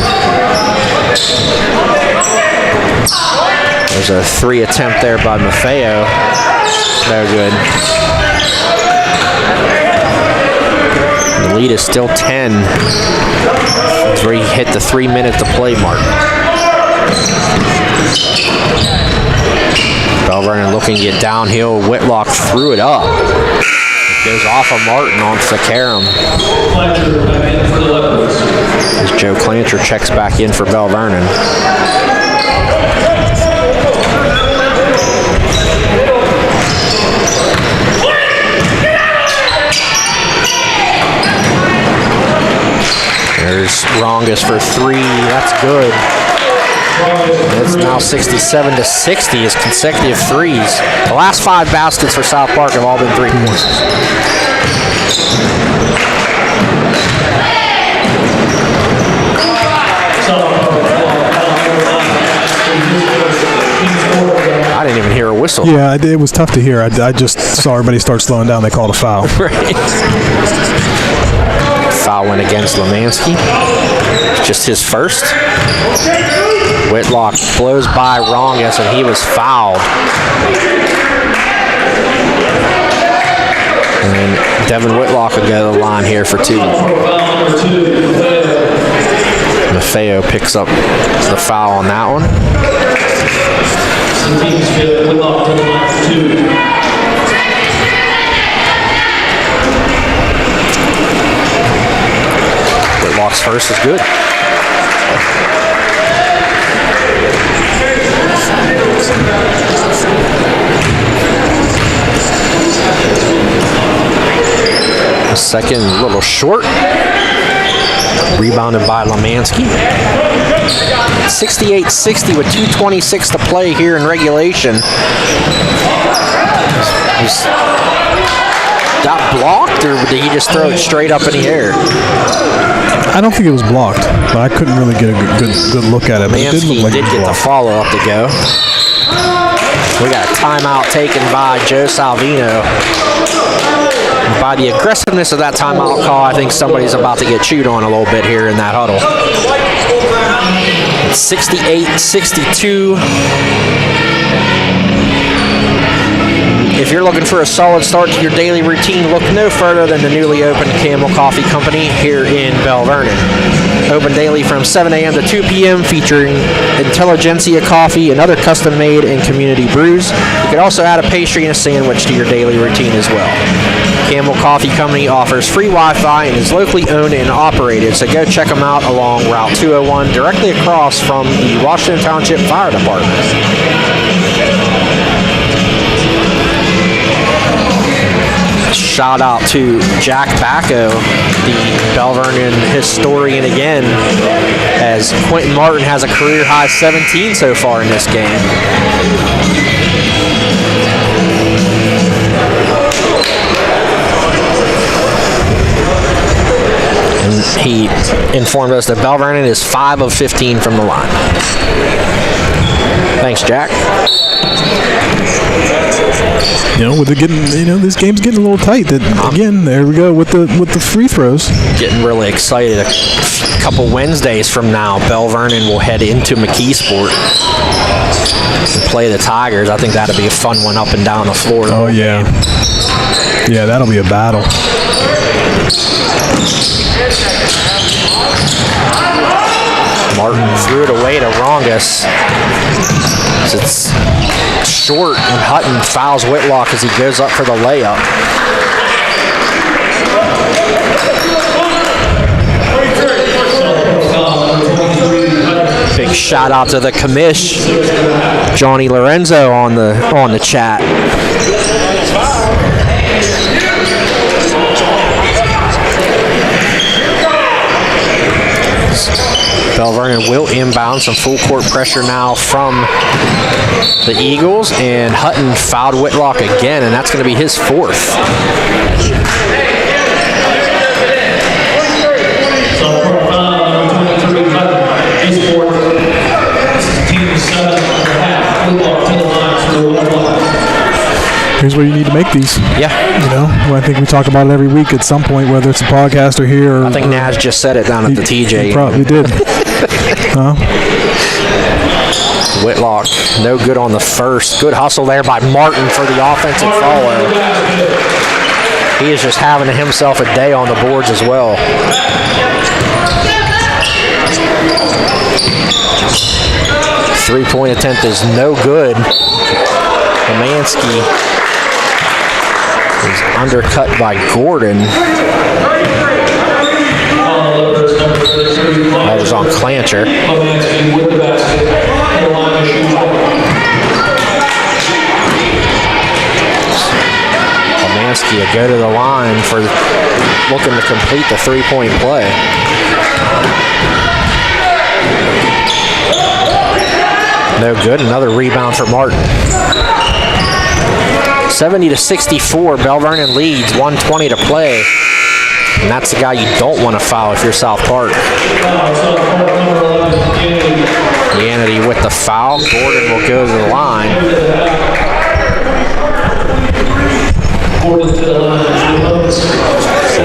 There's a 3 attempt there by Maffeo. No good. The lead is still 10. It's where he hit the 3 minute to play mark. Belle Vernon looking to get downhill. Whitlock threw it up. It goes off of Martin onto the carom. As Joe Clancher checks back in for Belle Vernon. There's Rongus for 3. That's good. It's now 67-60 as consecutive threes. The last 5 baskets for South Park have all been 3-pointers. I didn't even hear a whistle. Yeah, it was tough to hear. I just saw everybody start slowing down. They called a foul. Right. Foul went against Lemansky. Just his first. Whitlock blows by Rongus, and he was fouled. And Devin Whitlock will go to the line here for 2. Maffeo picks up the foul on that one. Whitlock's first is good. Second, a little short. Rebounded by Lemansky. 68-60 with 2:26 to play here in regulation. He's got blocked, or did he just throw it straight up in the air? I don't think it was blocked, but I couldn't really get a good look at it. But it did look like did get the follow-up to go. We got a timeout taken by Joe Salvino. By the aggressiveness of that timeout call, I think somebody's about to get chewed on a little bit here in that huddle. 68-62. If you're looking for a solid start to your daily routine, look no further than the newly opened Camel Coffee Company here in Belle Vernon. Open daily from 7 a.m. to 2 p.m. featuring Intelligentsia coffee and other custom-made and community brews. You can also add a pastry and a sandwich to your daily routine as well. Camel Coffee Company offers free Wi-Fi and is locally owned and operated, so go check them out along Route 201 directly across from the Washington Township Fire Department. Shout out to Jack Bacco, the Belle Vernon historian again, as Quentin Martin has a career high 17 so far in this game. And he informed us that Belle Vernon is 5 of 15 from the line. Thanks, Jack. With it getting, this game's getting a little tight. That again, there we go with the free throws. Getting really excited. A couple Wednesdays from now, Belle Vernon will head into McKeesport and play the Tigers. I think that'll be a fun one up and down the floor. Oh yeah, yeah, that'll be a battle. Martin threw it away to Rongus. It's short, and Hutton fouls Whitlock as he goes up for the layup. Big shout out to the commish, Johnny Lorenzo on the chat. Belle Vernon will inbound. Some full court pressure now from the Eagles, and Hutton fouled Whitlock again, and that's going to be his fourth. Here's where you need to make these. Yeah. I think we talk about it every week at some point, whether it's a podcast or here. I think Naz just said it down at the TJ. He probably did. Whitlock, no good on the first. Good hustle there by Martin for the offensive follow. He is just having himself a day on the boards as well. Three-point attempt is no good. Lemansky is undercut by Gordon. That was on Clancher. Lemansky will go to the line for looking to complete the three-point play. No good. Another rebound for Martin. 70-64. Belle Vernon leads. 1:20 to play. And that's the guy you don't want to foul if you're South Park. Yanity with the foul. Gordon will go to the line.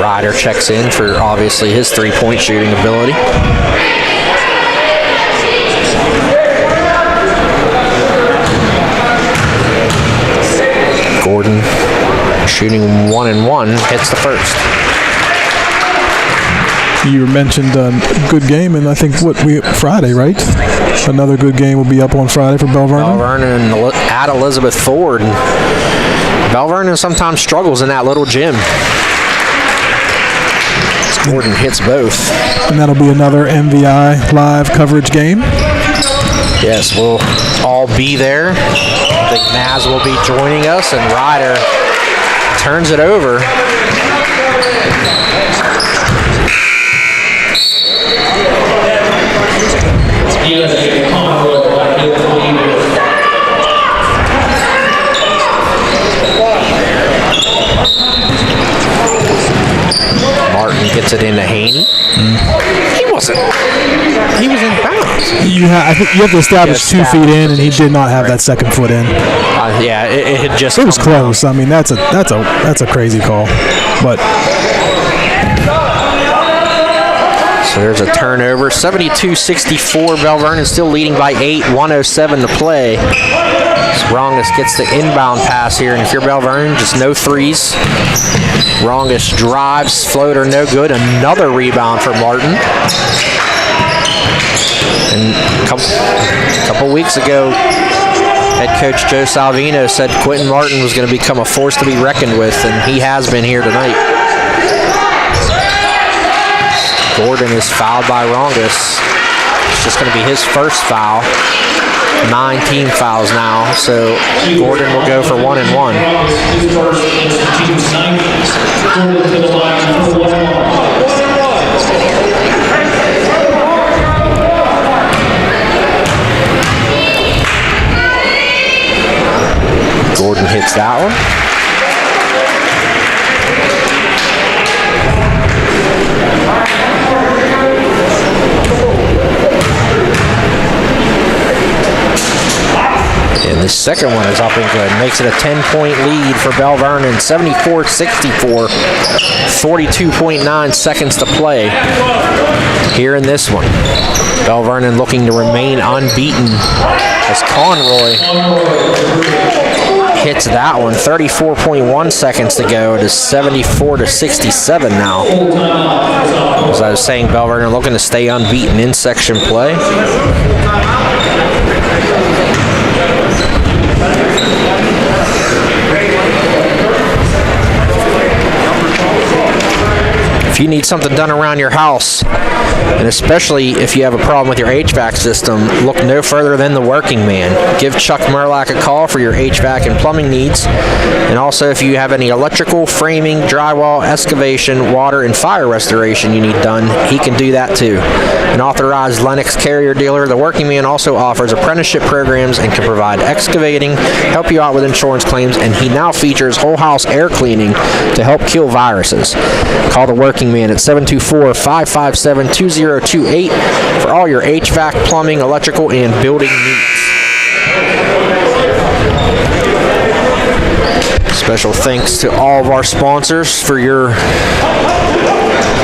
Ryder checks in for obviously his three-point shooting ability. Gordon shooting 1-1, hits the first. You mentioned a good game, and I think Friday, right? Another good game will be up on Friday for Belle Vernon. Belle Vernon at Elizabeth Ford. Belle Vernon sometimes struggles in that little gym. Gordon hits both. And that'll be another MVI live coverage game. Yes, we'll all be there. I think Naz will be joining us, and Ryder turns it over. Martin gets it into Haney. He was in bounds. I think you have to establish 2 feet in, and he did not have that second foot in. Yeah, it had just. It was close. I mean, that's a crazy call, but. So there's a turnover. 72-64. Belle Vernon still leading by 8. 1:07 to play. Rongus gets the inbound pass here, and if you're Belle Vernon, just no threes. Rongus drives, floater no good. Another rebound for Martin. And a couple weeks ago, head coach Joe Salvino said Quentin Martin was going to become a force to be reckoned with, and he has been here tonight. Gordon is fouled by Rongus. It's just going to be his first foul. 9 team fouls now, so Gordon will go for 1 and 1. His first and team's 9th. Gordon to the line for 1 and 1. Gordon hits that one. And the second one is up and good. Makes it a 10-point lead for Belle Vernon. 74-64. 42.9 seconds to play here in this one. Belle Vernon looking to remain unbeaten as Conroy hits that one. 34.1 seconds to go. It is 74-67 now. As I was saying, Belle Vernon looking to stay unbeaten in section play. If you need something done around your house, and especially if you have a problem with your HVAC system, look no further than the Working Man. Give Chuck Merlack a call for your HVAC and plumbing needs. And also, if you have any electrical, framing, drywall, excavation, water, and fire restoration you need done, he can do that too. An authorized Lennox Carrier dealer, the Working Man also offers apprenticeship programs and can provide excavating, help you out with insurance claims, and he now features whole house air cleaning to help kill viruses. Call the Working Man at 724-557-2028 for all your HVAC, plumbing, electrical, and building needs. Special thanks to all of our sponsors for your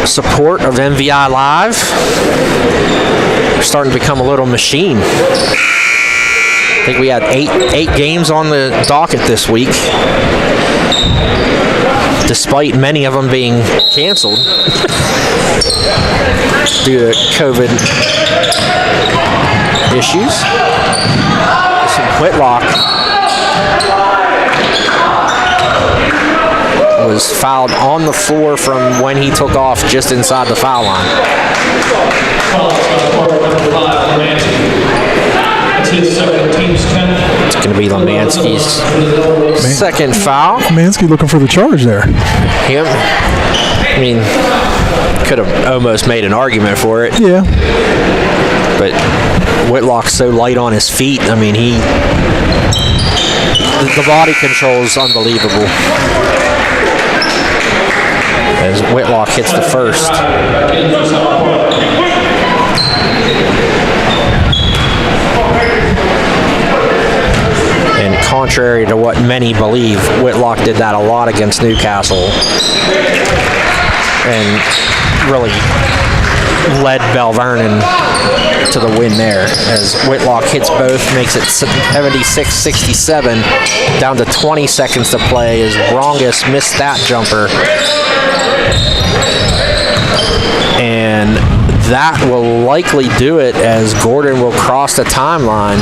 support of MVI Live. We're starting to become a little machine. I think we had eight games on the docket this week, despite many of them being canceled due to COVID issues. Some Whitlock was fouled on the floor from when he took off just inside the foul line. It's going to be Lemansky's second foul. Lemansky looking for the charge there. Him, I mean, could have almost made an argument for it. Yeah. But Whitlock's so light on his feet. I mean, the body control is unbelievable. As Whitlock hits the first. And contrary to what many believe, Whitlock did that a lot against Newcastle and really led Belle Vernon to the win there, as Whitlock hits both, makes it 76-67, down to 20 seconds to play as Rongus missed that jumper. And that will likely do it, as Gordon will cross the timeline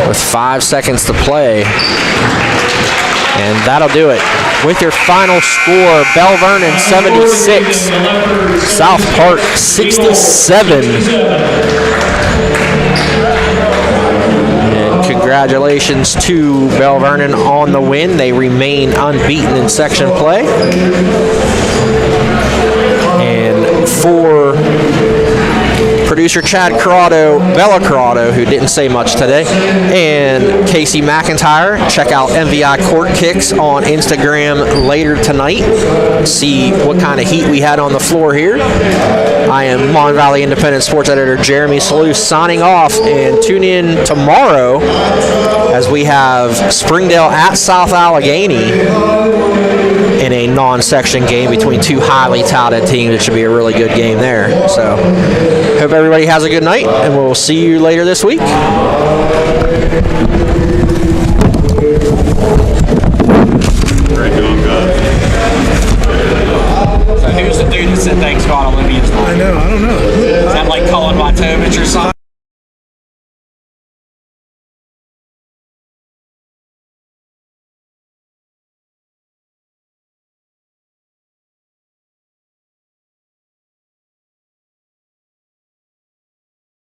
with 5 seconds to play. And that'll do it. With your final score, Belle Vernon 76, South Park 67. And congratulations to Belle Vernon on the win. They remain unbeaten in section play. And for producer Chad Corrado, Bella Corrado, who didn't say much today, and Casey McIntyre. Check out MVI Court Kicks on Instagram later tonight. See what kind of heat we had on the floor here. I am Mon Valley Independent Sports Editor Jeremy Selous signing off, and tune in tomorrow as we have Springdale at South Allegheny in a non-section game between two highly touted teams. It should be a really good game there. So hope everybody has a good night, and we'll see you later this week. Great job, guys. So who's the dude that said thanks God Olympians won? I know. I don't know. Is that like Colin Wojtovich or something?